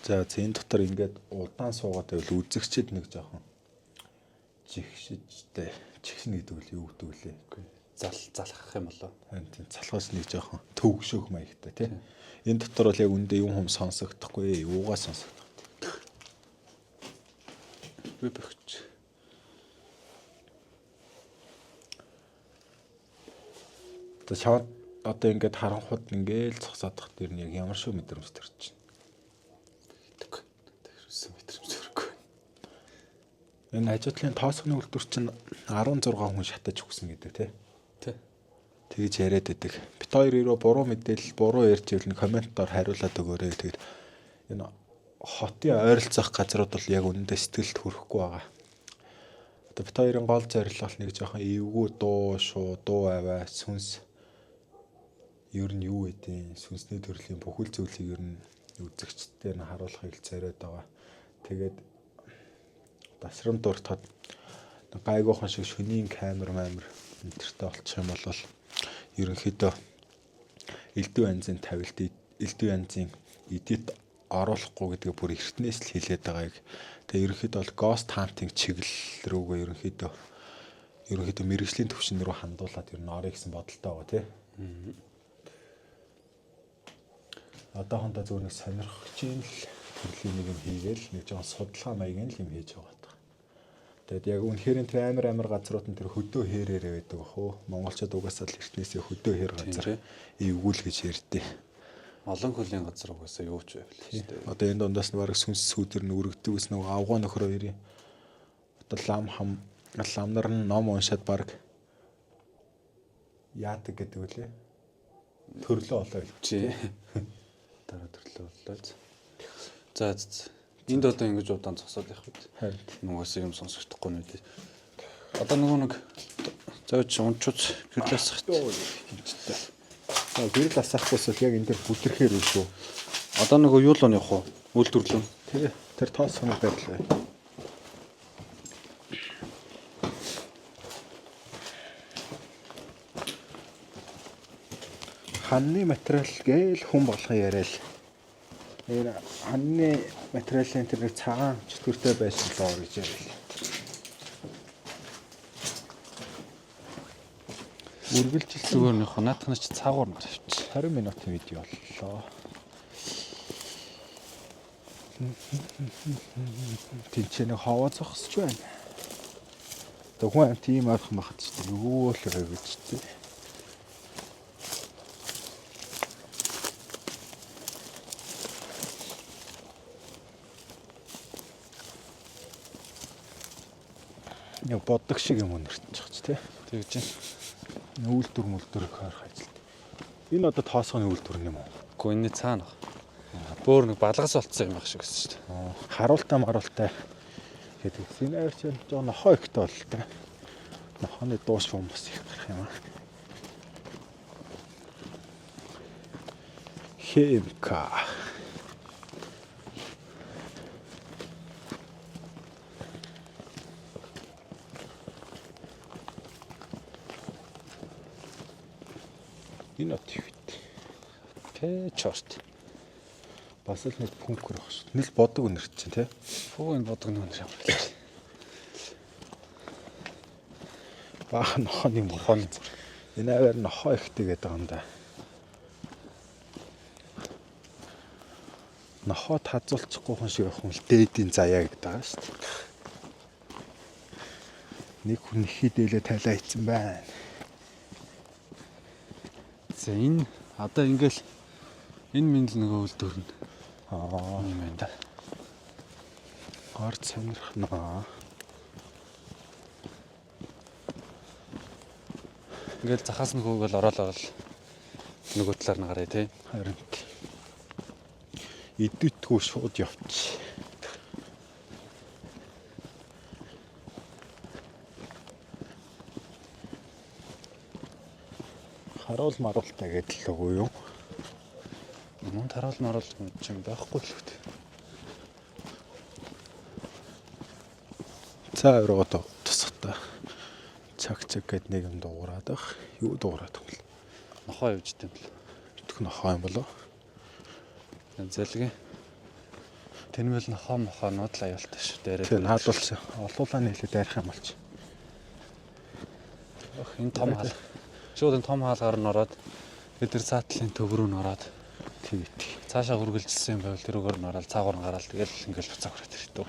За зэн дотор ингээд удаан суугаад байвал үзэгчд нэг жоохон жигшижтэй. Жигшнэ гэдэг үл юу гэдэг үлээ. Залхах юм болоо. Харин тийм залхаас нэг жоохон төвөгшөөх маягтай тий. Энэ дотор бол яг үндэ юм сонсогдохгүй, юугаа сонсогдох. Би бохич. Одоо чавд одоо ингээд харанхууд ингээл цогсоод тах дээр нь яг ямар шүү мэдрэмж төрж байна. Энэ ажидлын тоосгоны үйлдвэр чинь 16 хүн шатаж өгсөн гэдэг тий. Тий. Тэгж яриад байдаг. Бит хоёр ирөө буруу мэдээлэл, буруу ярьж ивэл комментоор хариулаад өгөөрэй. Тэгээд энэ хотын ойролцоох газрууд бол яг үнэндээ сэтгэлд хүрэхгүй байгаа. Одоо бит хоёрын гол зорилго бол нэг жоохон эвгүй дуу, шуу, дуу аваа, сүнс ер нь юу гэдэг сүнсний төрлийн бүхэл зүйлийг ер нь үзэгчдээр нь харуулахыг зориод байгаа. Тэгээд дасрам дуртад гайгуухан шиг шөнийн камер энтертэй болчих юм бол ерөнхийдөө элдв янзын тавилт, элдв янзын эдит оруулахгүй гэдгээ бүр эртнээс л хэлээд байгааг. Тэгээ ерөнхийдөө бол ghost hunting чиглэл рүүгээ ерөнхийдөө мэрэгжлийн төвшин рүү хандуулаад ер нь орё гэсэн бодолтой байгаа тий. Одоохондоо зөв нэг сонирхож юм л төрлийн нэг юм хийгээл нэг жоон судалгаа маягийн л юм хийж байгаа. Тэгэд яг үнэхээр тэр амар газрууд нь тэр хөдөө хэрээрээ байдаг ах уу. Монголчууд угаасаа л эртнээсээ хөдөө хэр газар эвгүүл гэж ярьдээ. Олон хөлийн газар угаасаа юу ч байв л шүү дээ. Одоо энэ дундаас нь бараг сүнс сүүдэр нь өргөдөг ус нэг авгаа нөхрөө ирээ. Одоо ламнар нь ном уншаад бараг яадаг гэдэг үлээ. Төрлөө олоо чи. Дараа төрлөө боллоо. За энд одоо ингэж удаан зогсоод явах үед. Харин Нугаас юм сонсохдохгүй нүд. Одоо нөгөө нэг зовж унчууц гэрлээс хэмжтэй. Гэрэл асаахгүйс л яг энэ дээр бүдэрхээр үү шүү. одоо нөгөө юу л он явах уу? Үйлдвэрлэн. Тэр тоос санаа байрлаа. Ханны материал гээл хүн болгон яриад. Энэ ханны материалын тэр нэг цагаан чөтгөртэй байсан л ор гэж яриад. Үргэлжилсэн Зүгээр нэг наадах нь ч цаагуур нар авчих. 20 минутын видео боллоо. Тинчээ нэг хаваа зогсож байна. Тэгвэл тийм арах махад ч юу л гэж тий. Яг боддог шиг юм өнөрч байгаа ч тий. Тэгж чинь. Үйлдвэр мөлдөрөг харах ажил. Энэ одоо тоосгоны үйлдвэр юм уу? Гэхдээ энэ цаана. Бөөр нэг балгас болцсон юм байх шиг гэсэн шүү дээ. Харуултай маруултай гэдэг. Синаар ч жоо нохоо ихтэй болтой. Нохооны дууш хүмүүс их гарах юм аа. Хэмка. Энэ отивт. Чорт. Бас л нэг пүнкэр баг шүү. Нэл бодог өнөрч чинь тий. Фүү энэ бодог нөр юм байна. Баах нохооны мохооны. Энэ аваар нохоо ихтэй гэдэг юм да. Нохоо тазуулчихгүй хүн шиг явах юм л дээдийн заяа гэдэг байгаа шүү дээ. Нэг хүн хідээлээ тайлаа ийцэн байна. За энэ одоо ингээл энэ минь л нөгөө үйлдвэр нь. Юм байна да. Орд сонирхноо. Ингээл захаас нь хөөгөл ороод нөгөө талаар нь гараа тий. Харин идэвтгүү шууд явчих. Харуул маруултай гэдэг л үгүй юу? Мөн тараал маруул юм байхгүй л үү. За өрөөд тусахта. Цаг гэд нэг юм дуурайд байх. Юу дуурайд вэ? Нохоо явж идэм бэл. Идэх нохоо юм болоо. Зэлгээ. Тэнмэл нохоо мохоонууд л аюултай шүү дээрээ. Тэгээ наадуулсан. Олуулаа нийлээд дайрах юм болж. Энэ том хаал. Шууд энэ том хаалгаар нь ороод тэр цаатлын төв рүү нь ороод тэгээд цаашаа үргэлжилсэн юм байвал тэрүүгээр нь ороод цаагуур нь гараад тэгэл ингээл буцаа хүрээд ирдэг.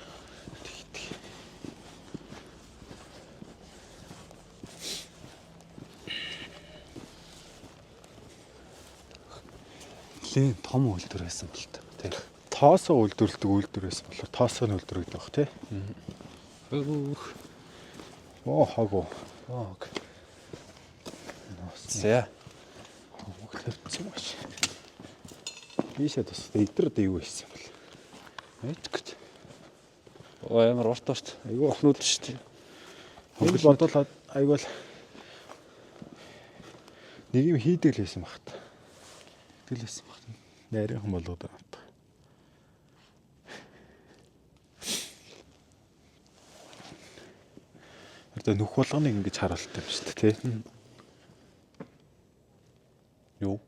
Лээ том үйлдвэр байсан бол тэ. тоосоо үйлдвэрлэдэг үйлдвэр байсан болохоор тоосоо нь үйлдвэрлэдэг баг тий. Оо хагуу. Ок. За. Хагуу тавьчихсан маш. Бишээ тус эдэр одоо юу хийсэн бэл. Эдгэт. Оо ямар урт урт. Айгуу охнууд шүү дээ. Хөнгөл бодуулаад айгуул нэг юм хийдэг л байсан багт. Тэлээсэн баг. Найрынхан болоод байна. Одоо нүх болгоныг ингэж харуултай юм шүү дээ тий. Юу?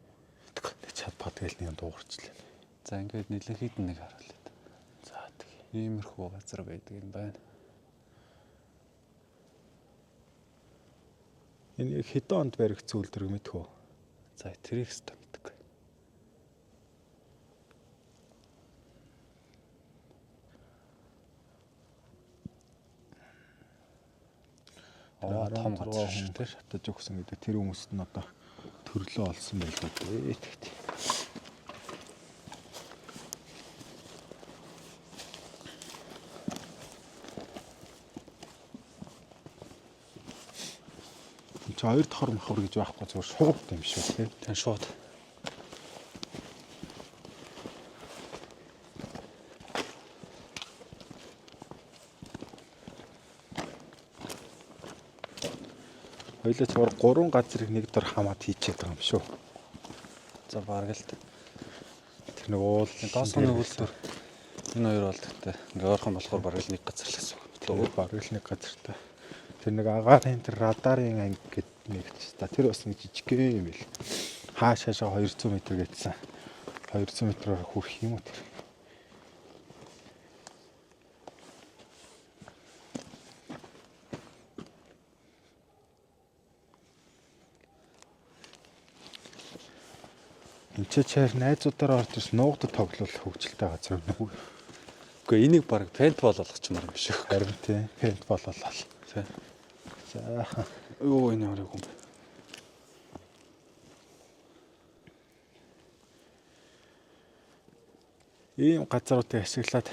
Чад бат гээл нэг дуугарчлаа. За ингээд нэлээд нэг харуулъя. За тэгээ. Иймэрхүү газар байдаг юм байна. Энэ хэдэн онд баригдсан үйлдвэр мэдхүү? За тэрийг хэвээр мэддэг. Том газар шүү дээ. Шатаж өгсөн гэдэг тэр хүмүүст нь одоо төрлөө олсон байлгүй дээ. Чи хоёр давхар махвар гэж байхгүй зүгээр шууд юм шүү тий. Тэн шууд. Хоёлаа зүгээр 3 газрыг нэг дор хамаад хийчихэд байгаа юм шүү. За бараг л Тэр нэг уул доосны өгүүлбэр энэ хоёр бол тэгтээ ингээ ойрхон болохоор бараг л нэг газар л гэсэн үг. бараг л нэг газартай. Тэр нэг агаарын тэр радарын анги гэдэг нэг ч та тэр бас нэг жижигхэн юм бил. Хаашаашаа 200 м гэсэн. 200 м-аар хүрэх юм уу тэр. Энд чээр найзуудаараа орж ирсэн нуугдад тоглол хөгжилтэй газар юм уу? Үгүй энийг бараг пейнтбол болгочмаар юм шиг. Харин тий, пейнтбол болол. Тий. За Юу энэ ямар юм бэ? ийм газруудыг ашиглаад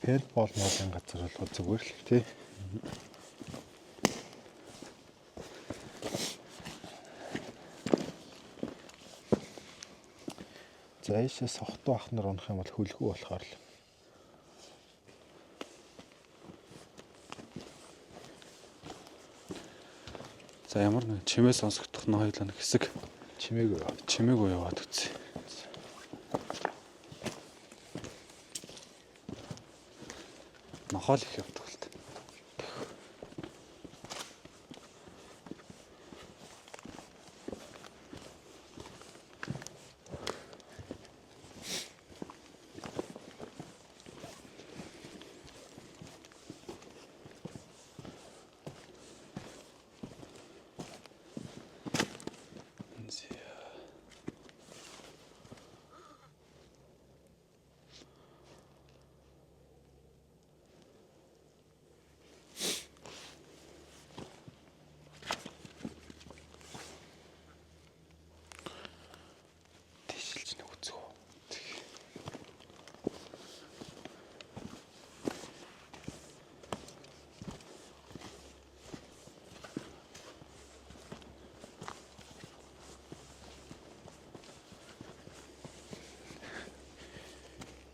пейнтбол моодын газар бол зүгээр л тий. За ийшээс хотоо ах нар унах юм бол хөлгөө болохоор л. За ямар нэг чимээ сонсогдох нь хоёулаа нэг хэсэг чимээгүй яваад үтсэ. Нохол их явдаг л та.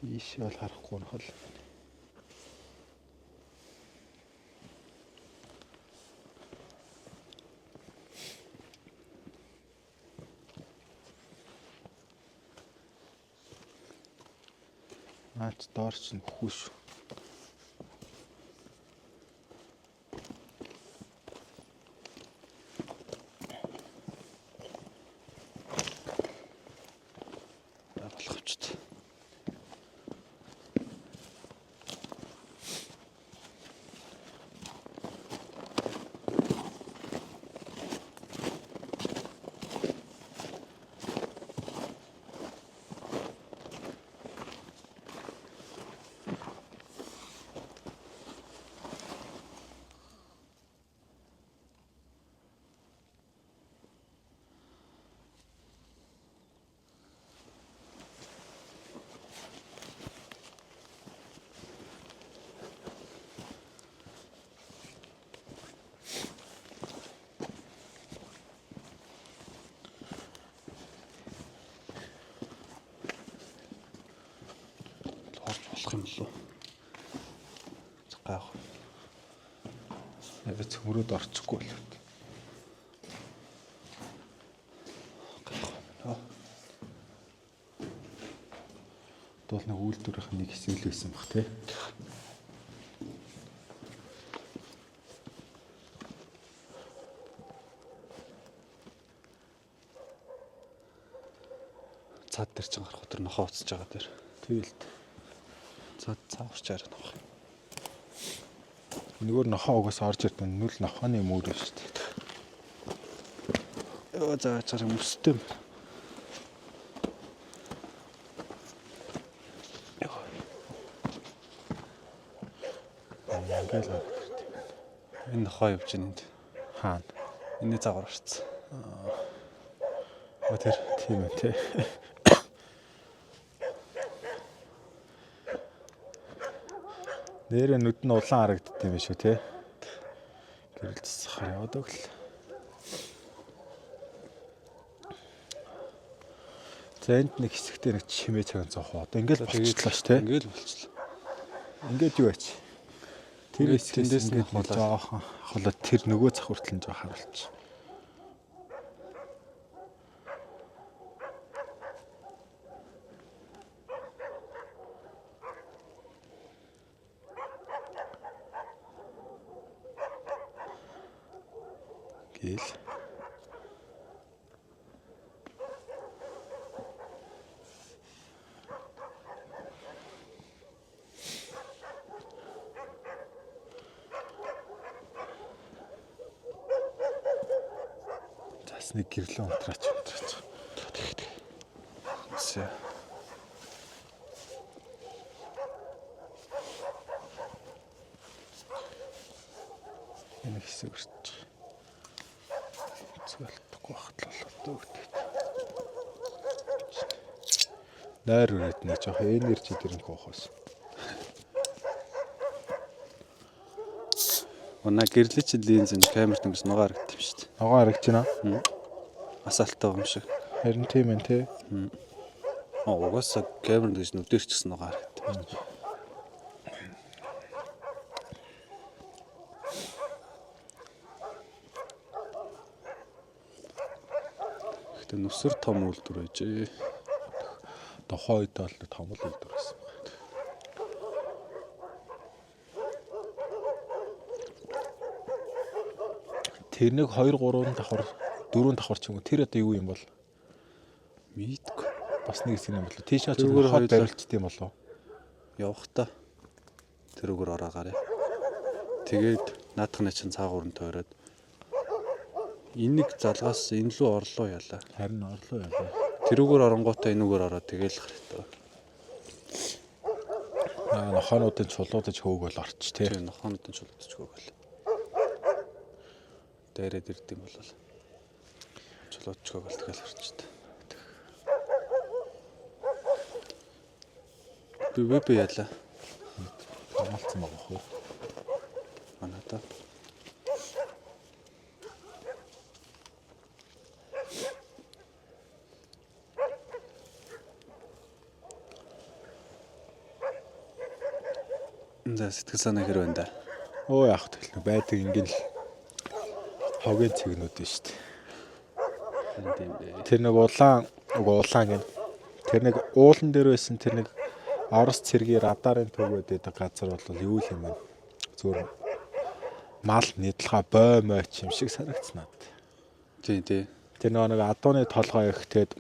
Ийш бол харахгүй нь хол. Наач доорч нь хүүш. Болохчт. Болох юм болов. Гайх. Яг цөмрөөд орчихгүй болов. Дол нэг үйлдвэрийнх нэг хэсэг л байсан баг тий. Цаад дээр ч гарах өтер нохоо уцаж байгаа дээр. Тэгэлт. Цааварч арай нохоо. Нөгөө нохоо угаас орж ирдэг нүл нохооны мөр шүү дээ. Йоо за цаар мөстэй. Ингээл Энэ нохоо явж байна энд. хаана. Энэний загвар орцсон. Тэр тийм ээ тий. Нэрээ нүд нь улаан харагддаг юм шүү тий. Гэрэл засахаар яваад өг л. За энд нэг хэсэгтээ нэг чимээ цагаан цоохоо. Одоо ингээл болчихлоо ш тий. Ингээл болчихлоо. Ингээд юу ач. Тэр тэндээс ингээд нь жоохон холоо тэр нөгөө цах хүртэл нь жоо харуулчих. Гэл. Зас нэг гэрлэн унтраач. За. Энэ хэсэг өрч. Цэгэлдэхгүй багтлал дүүгтэй. Найр үрээд нэг жоох энержи дэрнэх ухаас. Унаа гэрлэж линз энэ камерт ингэж нугаа харагдав шүү дээ. Ногоо харагч байна. Асаалттай юм шиг. Харин тийм ээ тий. Угаасаа камерт гэж нүдээр ч гэсэн нугаа харагдав. Гэтэ нүсэр том үйлдвэр байжээ. Дохоо үед бол том л үйлдвэр байсан. Тэр нэг 2 3 давхар 4 давхар ч юм уу тэр одоо юу юм бол Мэдгүй. бас нэг хэсэг юм болоо. Тийшээ ч Тэрүүгээр хот хоёулаа- барилчт юм болоо. Явахта тэрүүгээр ораагаарэ. Тэгээд наадхны чинь цаагуурн тойроод энийг залгаас энэ лүү орлоо ялаа. Харин орлоо яа. Тэрүүгээр оронгуудаа энүүгээр ороод тэгээл харагдав. Нохоонуудын чулуудаж хөөгөл орч тий. Тэр нохоонуудын чулуудч хөөгөл. Дайраад ирд юм бол чулуудч хөөгөл тэгэл харчдаг. Би ялаа. Хамаалцсан байгаа хөө. Манайда. За сэтгэл санаа хэрэг байна да. Оо яах тэгэл байдаг ингээл хогийн цэгнүүд нь шүү дээ. Тийм дээ. Тэр нэг улаан гэн. Тэр нэг уулан дээр байсан тэр нэг Орос цэргийн радарын төвөд байдаг газар бол юу юм бэ? Зүгээр мал нийтлага бой мойч юм шиг санагдсан надад. Тийм тий. Тэр нэг адууны толгой ихтэйд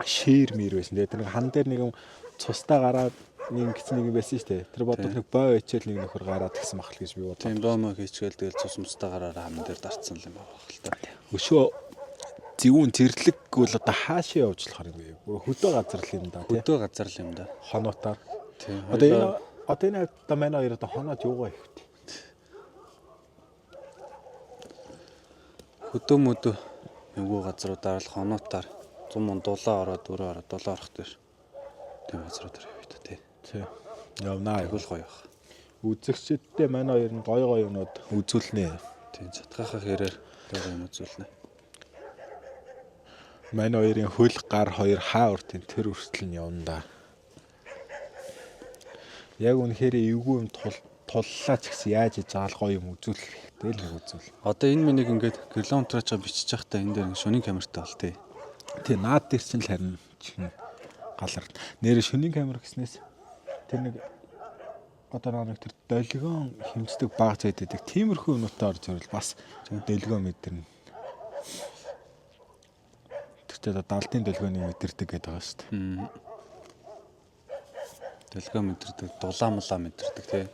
шир мэр байсан. Тэр нэг хан дээр нэг юм цустай гараад нэг гисэн нэг юм байсан шүү дээ. Тэр бодвол нэг бой өчөөл нэг нөхөр гараад гисэн махал гэж би бодлоо. Тийм домо хийчихэл тэгэл цус мустай гараараа хам дээр дарцсан юм байна хэл та. Өшөө зэвүүн зэрлэг бол одоо хаашаа явж болохоор юм бэ? Бүр хөдөө газар л юм да тий. Хөдөө газар л юм да. Хоноотаар. Тийм. Одоо энэ одоо манай хоёр одоо хоноод юугаа ихтэй. Хөдөө мөдөө эвгүй газруудаар л хоноотаар 100 мөн дулаа ороод өрөө ороод дулаа орох дээр. Тийм газруудаар явъя та тий. Тий. Явнаа. Айгуул гоё баг. Үзэгчдтэй манай хоёр нь гоё юмнууд үзүүлнэ. Тийм цатгахаа хэрээр гоё юм үзүүлнэ. Манай хоёрын хөл гар хоёр хаа уртын тэр хүртэл нь явна да. Яг үнэхээр эвгүй юм туллаа ч гэсэн яаж иж байгаа л гоё юм үзүүлэх хэрэгтэй л нэг үзүүл. Одоо энэ минийг ингээд километраж бичиж байхдаа энэ дээр шөнийн камертай бол тий. Тий наад дээр чинь л харин чин галар. Нэр шөнийн камер гэснээс тэр нэг одоо нэг тэр долгион хэмждэг баг зайд байдаг. Тиймэрхүү юмнуудаа орж ирвэл бас долгион мэдэрнэ. Тэгтээ далдын долгионы мэдэрдэг гэдэг байгаа шүү дээ. Дэлгөө мэдэрдэг, дулаан мулаа мэдэрдэг тий.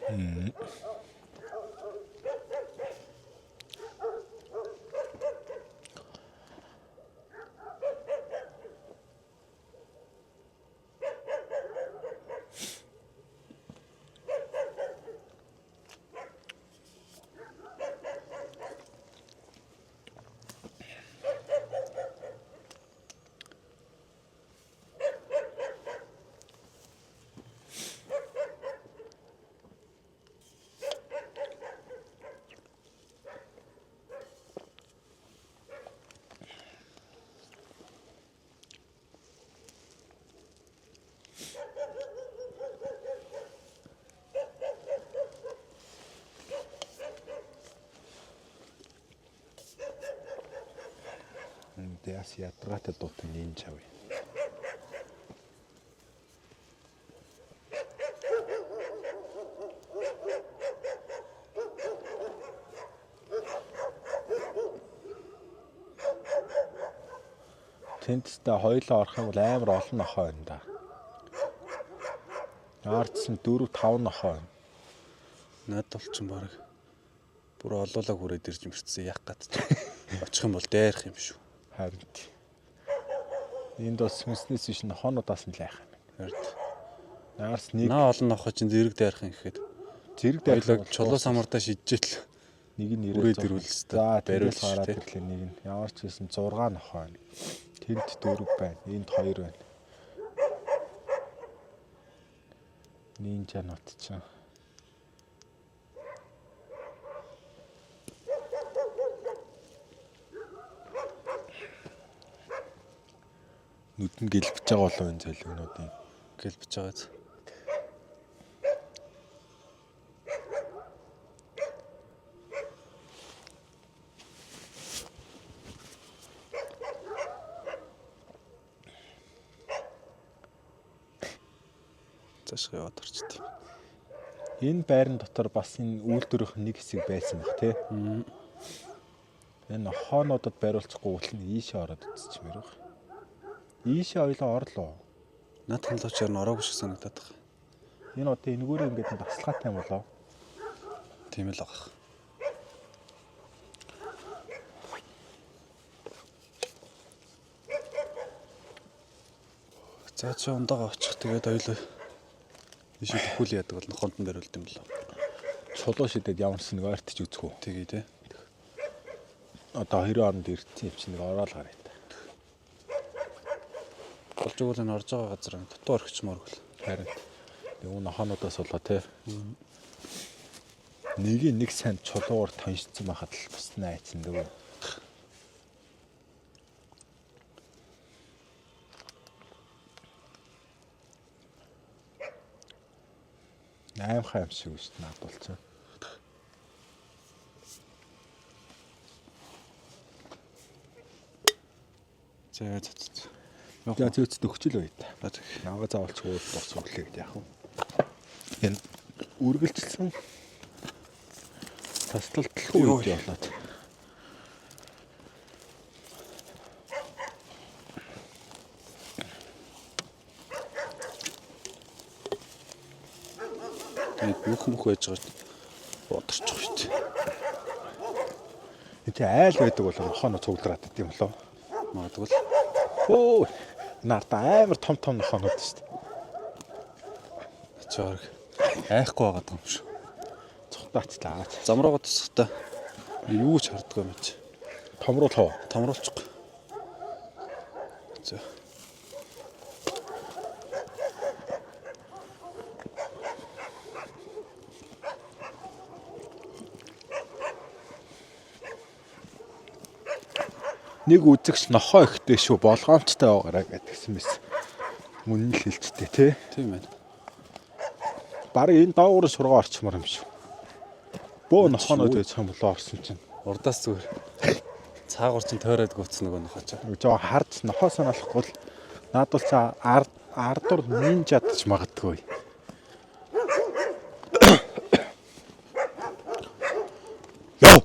Яас ядаргаатай дуутан нин чав. Тэнцтэй хоёлоо орох юм бол амар олон нохоо байна да. Яарчсан 4-5 нохоо байна. Наад толчин баг бүр олоолаа хүрээд ирж мэрцсэн яах гад ч. Очих юм бол дайрах юм шүү. Харин энд бас хүнснээс биш нохоонуудаас нь л айх юм. Харин Яарс нэг наа олон нохоо чинь зэрэг дайрах юм гэхэд зэрэг хоёлоо чулуу самардаа шидчихэл нэг нь үрээд ирүүл хэвээр за бариулж бариулж гараад штэ. ирлээ нэг нь. Ямар ч хэлсэн 6 нохоо байна. Тэнд 4 байна. Энд 2 байна. Нинжа нот ч. Нүдэн гэлбэж байгаа болов энэ залгиунуудын. гэлбэж байгааз. Цаашгаа яваад орчтой. Энэ байран дотор бас энэ үйлдвэрийнх нэг хэсэг байсан баг тий. Энэ нохоонуудад бариулчихгүй үл нь ийшээ ороод үзчихмээр баг. Ийшээ ойлоо орлоо. Наад хонлоочор нь ороогүй шиг санагдаад байна. Энэ одоо энэгүүрээ ингээд таслахаатай юм болоо. Тийм л байгаа. За чи ундаага очих тэгээд ойлоо. Иши төхүүл яадаг бол нохонд нь бариулд юм болоо. Чулуу шидэд ямарс нэг ойртож үзэх үү. Тэгээ тий. Одоо 2 хононд ирсэн юм чинь нэг ороод гараа та. Болж өгвөл энэ орж байгаа газар дутуу орхичмоор гэл. Харин нэг нохоонуудаас болоо те. Нэг сайн чулуугаар тоншсон байхад л бас найцсан дөө. Аимхай юм шиг шүү дээ надулцаа. За. За зөөцөд өгчл байт. Бат. Наваа заавалч уур дурс өглөө гэж яах вэ? Энэ үргэлжилсэн таслалтгүй үед болоод. Мөх байж байгаа бодорчих шүү дээ. Энд айл байдаг бол нохоо цуглараад идэм болоо. Магадгүй л Оо нарт амар том нохоонууд шүү дээ. ачаар айхгүй байгаа юм шүү. Цухтаачлаа. Замруугаа тусахтаа юу ч харддаг юм чи. Томруулах уу? Томруулчих. За. Нэг үзэгч нохоо ихтэй шүү болгоомжтой байгаараа гэдгсэн байсан. Мөн л хэлцтэй тий. Тийм байна. Бараг энэ доогуур сургаа орчмоор юм шүү. Бөө нохоонод байж юм болоо орсон чинь. Урдаас зүгээр цаагуур чинь тойроод гүйтсэн нөгөө нохоочоо. Жоо хард нохоо санаалахгүй л наадвал цаа ардур нин чадчих магадгүй. Йоо.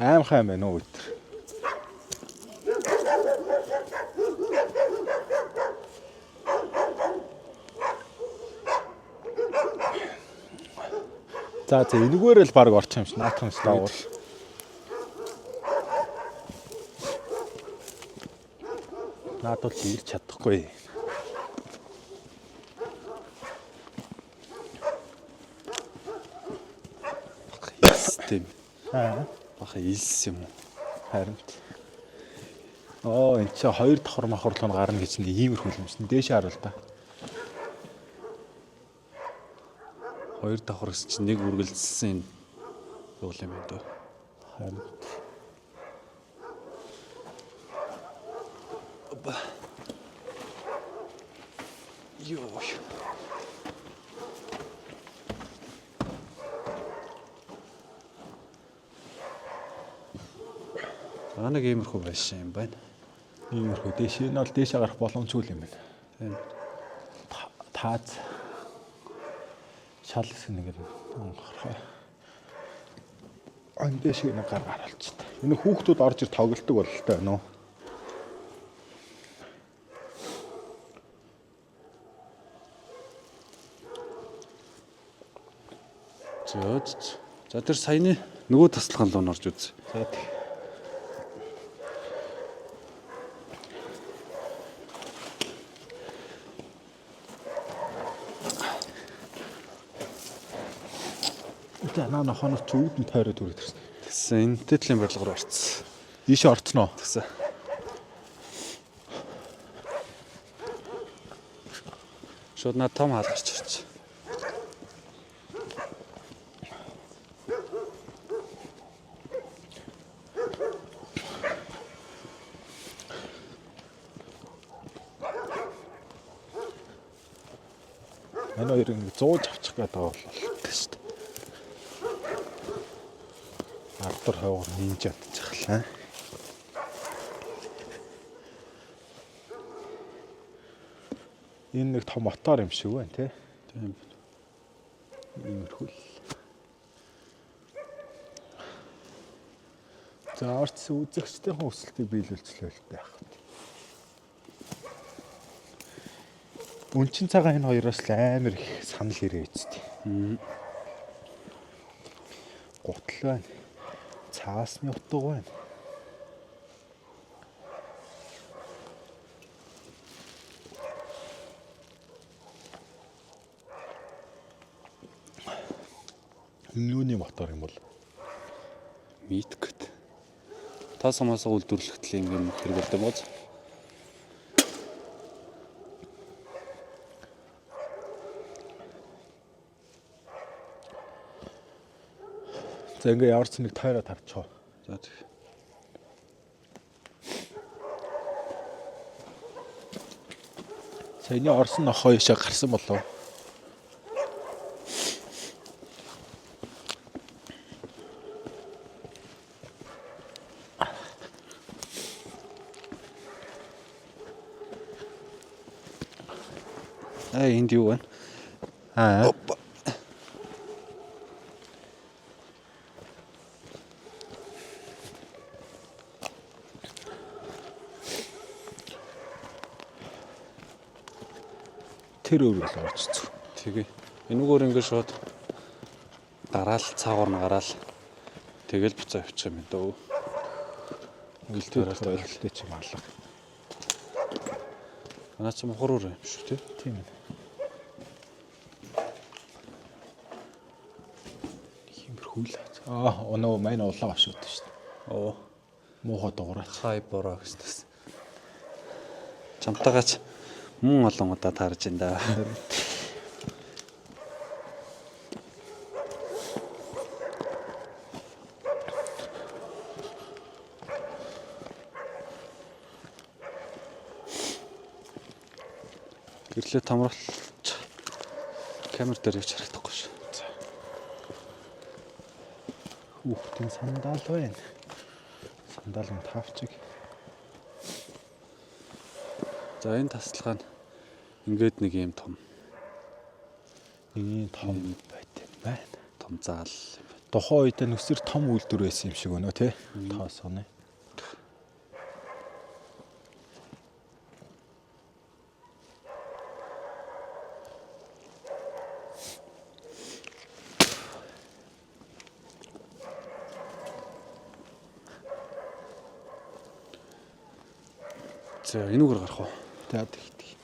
Аимхай мэн үү өтер. За энэгээр л баг орчих юм шиг наатхан стаавар. Наадвал ирч чадахгүй. Систем. Баха илс юм уу? Харин. Оо энэ чи 2 давхар махварлуу гарна гэж нэг иймэрхүү юм шин дээш харуул та. 2 давхар гэсэн чинь нэг үргэлжилсэн юу юм бэ дөө. Харин. Оба. Йоо. нэг иймэрхүү байшин юм байна. Иймэрхүү дээш энэ бол дээшээ гарах боломжгүй юм байна. Тийм. Таац шал хэсэг нэг гарах. Дээш нэг гаргалч та. Энэ хүүхдүүд орж ир тоглолдог бололтой байна уу? За тэр саяны нөгөө таслах руу норж үз. За тий. За наа хоног чөвд нь тойроод үрээд ирсэн. Тэгсэн энэ тэтгэлийн барилгаар орцсон. Ийшээ орцноо. Тэгсэн. Шууд наа том хаал гарч ирчих. Энэ хоёр ингэ 100 авчих гэдэг бол шүү дээ. Ардур хавар нинж ятчихлаа. Энэ нэг том мотор юм шиг байна тий. Тийм. Иймэрхүү. За орцсон үзэгчдийн хүсэлтийг биелүүлчихлээ л дээ. Үнчин цагаан энэ хоёроос л амар их санал ирээ үстий. Гутал байна. Цаасны утга байна. Юуны мотор юм бол Митгэд. Та самаас үйлдвэрлэхтлийн юм хэрэгэлдэг боз. за ингээ ямар ч нэг тойроо тавьчихоо. За тэг. Саяны орсон нохоо ишээ гарсан болов. Энд юу байна? Тэр өөр л орцсон. Тэгээ. Энүүгээр ингэ шууд гараал цаагаар нь гараал. Тэгэл буцаа авчих юм дөө. Үлдээхээр ойлголтой ч юм алга. Манай ч мохор өөр юм шүү тий. Тийм ээ. Химэрхүүл. Өнөө маань улаан авшууд шүү дээ. Оо. Муухай дуурайч. Хай бороо гэжтэйс. Чамтаагаач мөн олон удаа таарж ин да. Гэрлээ тамруулч камер дээр явж харагдахгүй шүү. Хүүхдийн сандал байна. Сандал нь тавчиг. За энэ тасалгаа нь ингээд нэг юм том. Ийм том байт юм байна. Том заал юм байна. Тухайн үед нүсэр том үйлдвэр байсан юм шиг өнөө тий. Тоосгоно. За энүүгээр гарах уу? За тэгтий.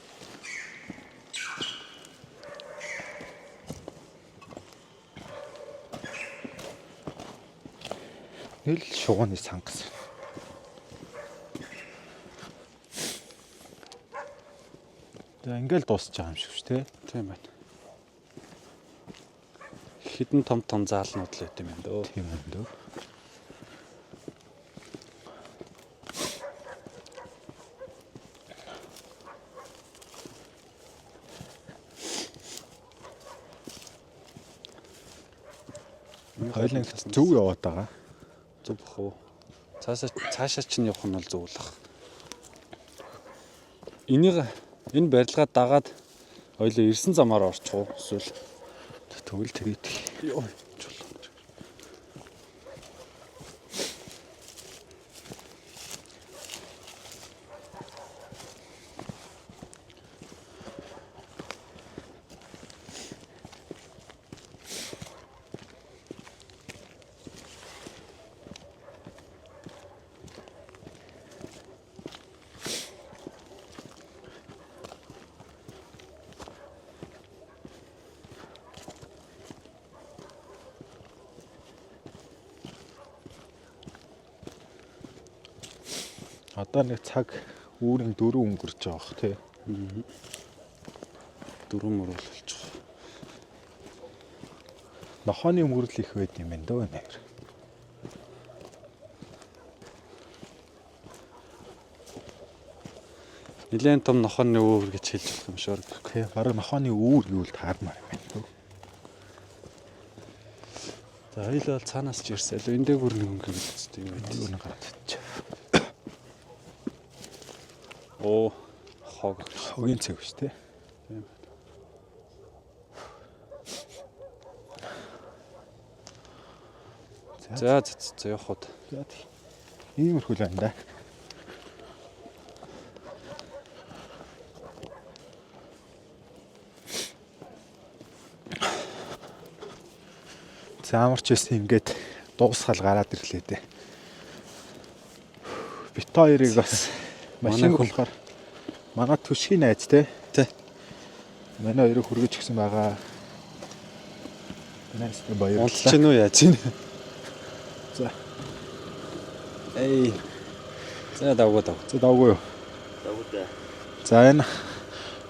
Эл шуганы сангас. За ингээл дуусч байгаа юм шиг шүү тий. Тийм байна. Хідэн том заалнууд л байт юм дөө. Тийм юм дөө. Хойлын зөв яваад байгаа. Зөв бах уу? Цаашаа чинь явах нь бол зөв л баг. Энэ барилгаа дагаад ойлоо ирсэн замаар орчих уу? Эсвэл Тэгвэл тэгээд ёо чулуу. одоо нэг цаг үүрийн 4 өнгөрч байгаа бох тий. Дөрөв мөрөл болчих. Нохооны мөрөл их байд юм байна дөө нэр. Нилээн том нохооны өөр гэж хэлж болох юм шиг. Тий, бараг нохооны үүр гэвэл таармаар юм байна. За хоёул бол цаанаас ч ирсэн. Энд дээгүүр нэг өнгө гэдэг юм байт. Үүнийг гараад идчих. Оо хог. Хогийн цэг биш тий. За явах уу. За иймэрхүү л байна да. За амарч байсан ингээд дуусгаал гараад ирлээ дээ. Бит хоёрыг бас машин болохоор манай төшгийн найз те. Манай хоёрыг хүргэж гисэн байгаа. Найзтай баярлалаа. Унтч гэнэ үү яаж ийн? За. Эй. За давгүй. За давгүй юу? Давгүй да. За энэ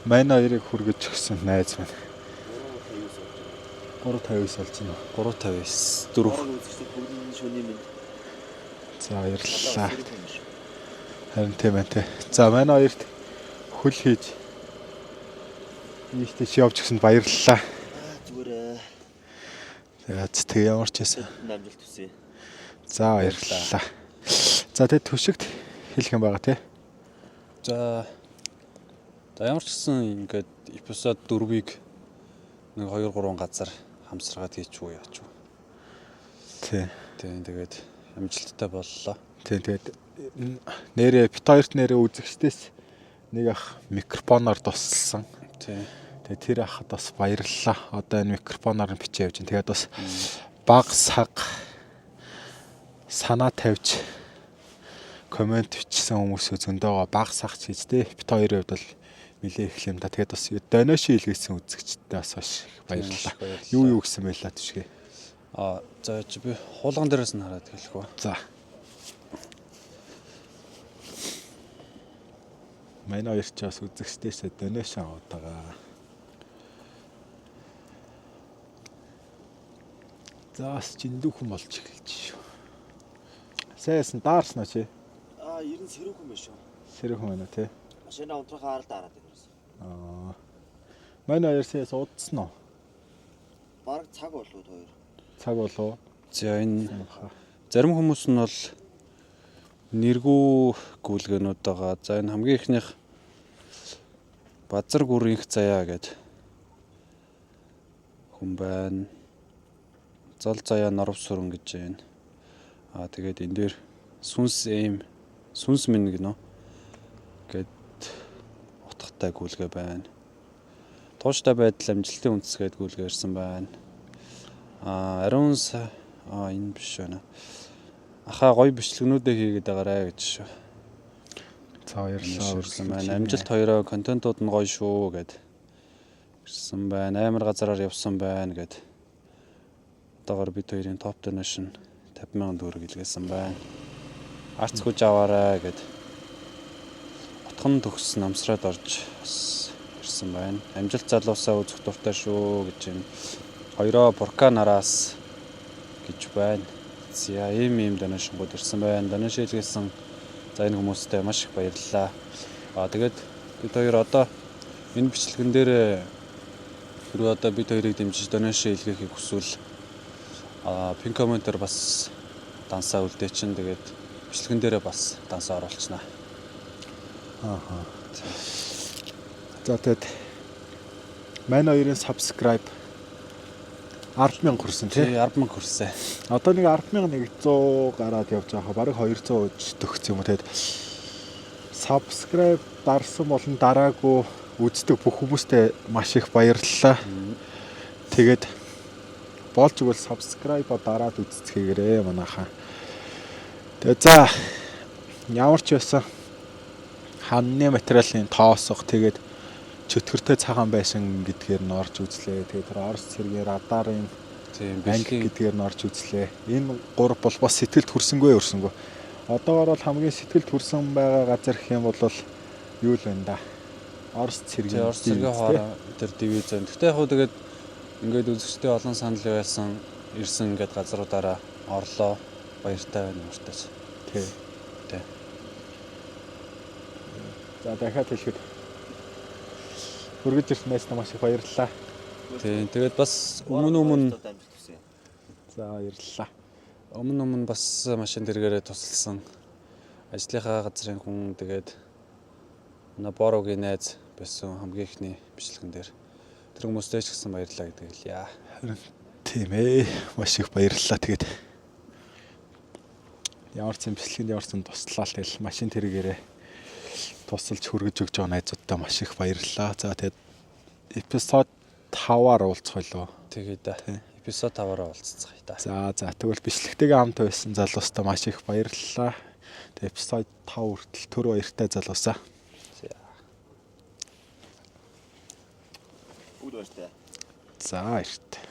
манай хоёрыг хүргэж гисэн найз маань 359 болж байна. 359 4. Үзэгчд бүгдийн шөнийн минь. За баярлалаа. Харин тийм ээ те. За манай хоёрт хөл хийж ийштэй явж гисэн баярлалаа. Зүгээр. Тэгээд тэг ямар ч байсан. Намжилт хүсье. За баярлалаа. За тэгээд төшөгт хэлэх юм байгаа те. За ямар ч гэсэн ингээд эпизод 4-ийг нэг 2 3 газар хамсаргаад хийчихв яач вэ? Тэгээд амжилттай боллоо. Тэгээд нэрээ бит хоёрт нэрээ үзэгчдээс нэг ах микрофоноор тусалсан. Тэгээд тэр ахад бас баярлалаа. Одоо энэ микрофоноор нь бичиж явж байна. Тэгээд бас баг саг санаа тавьж комент бичсэн хүмүүсөө зөндөө баг сагч хийж те. Бит хоёрын хувьд бол нэлээ их юм да. Тэгээд бас доноши илгээсэн үзэгчдээ бас маш баярлалаа. Юу гэсэн байлаа түшгээ. За би хуулган дээрээс нь хараад хэлэх ба. За. Манай хоёр ч бас үзэгчдээс доноши аваад байгаа. За бас жиндүүхэн болж эхэлж шүү. Сайсан даарснаа чи. 90 сэрүүхэн биш үү? Сэрүүхэн байна тий. Машина унтрахаар л дараад ирсэн. Манай хоёр сайс удсан уу? Бараг цаг болов хоёр. Цаг болов. За энэ зарим хүмүүс нь бол нэргүү гүйлгэнүүд байгаа. За энэ хамгийн ихнийх Базар гүрийнх заяа гэд хүн байна. Зол заяа норов сүрэн гэж байна. Тэгээд энэ дээр сүнс минь гинөө гэд утгатай гүйлгээ байна. Тууштай байдал амжилтын үндэсгээд гүйлгээ ирсэн байна. Ариун энэ биш байна. Ахаа гоё бичлэгнүүдээ хийгээд байгаарэ гэж шүү. За баярлалаа ирсэн байна. Амжилт хоёроо контентууд нь гоё шүү гэд ирсэн байна. Амар газараар явсан байна гэд. Одоогоор бид хоёрын топ donation 50,000 төгрөг илгээсэн байна. Арц хүж аваарай гэд. Утхан төгс намсраад орж ирсэн байна. Амжилт залуусаа үзэх дуртай шүү гэж юм. Хоёроо бурка нараас гэж байна. За ийм donation-гууд ирсэн байна. Donation илгээсэн за энэ хүмүүстээ маш их баярлалаа. Тэгээд бид хоёр одоо энэ бичлэгэн дээр хэрвээ одоо бид хоёрыг дэмжиж donation илгээхийг хүсвэл пин комментээр бас дансаа үлдээчин. Тэгээд бичлэгэн дээрээ бас данс оруулчихна. Ааха. За тэгэд манай хоёрын subscribe 100000 хүрсэн тий. 100000 хүрсэн. Одоо нэг 10100 гараад явж байгаа. Бараг 200 төгс юм уу. Тэгэд subscribe дарсан болон дараагүй үздэг бүх хүмүүстээ маш их баярлалаа. Тэгээд болж игэл subscribe-а дараад үзцгээгээрээ манайхаа. Тэгээд за ямар ч байсан ханны материалын тоосох тэгээд чөтгөртэй цагаан байсан гэдгээр нь орж үзлээ. Тэгээд тэр Орос цэргийн радарын Тийм банк бэлгийн гэдгээр нь орж үзлээ. Энэ гур бол бас сэтгэлд хүрсэнгүй өрсөнгөө. Одоогоор бол хамгийн сэтгэлд хүрсэн байгаа газар гэх юм бол юу л байна да. Орос цэргийн Орос цэргийн хоороо тэр дивизион. Гэхдээ яг хөө тэгээд ингээд үзэгчтэй олон санал байсан ирсэн ингээд газруудаараа орлоо. Баяртай байна мөртөөс. Тий. Тий. За дахиад хэлэхэд хүргэж ирсэн байснаа маш их баярлалаа. Тийм тэгээд бас өмнө дамжиж төсөө. За баярлалаа. өмнө бас машин тэргээрээ тусалсан ажлынхаа газрын хүн тэгээд манай Борогийн найз байсан хамгийн ихний бичлэгэн дээр тэр хүмүүстээ ч гэсэн баярлалаа гэдэг хэлье. Тийм ээ. Маш их баярлалаа. Тэгээд ямар ч юм бичлэгэнд ямар ч юм туслаа л тэгэл машин тэргээрээ тусалж хүргэж өгч байгаа найзуудтай маш их баярлалаа. За тэгээд эпизод 5-аар уулзах байлоо. Тэгээд эпизод 5-аараа уулзцгаая та. За тэгвэл бичлэгтэйгээ хамт байсан залуустай маш их баярлалаа. Тэгээд эпизод 5 хүртэл төр баяртай залуусаа. Бүгд баяртай. За баяртай.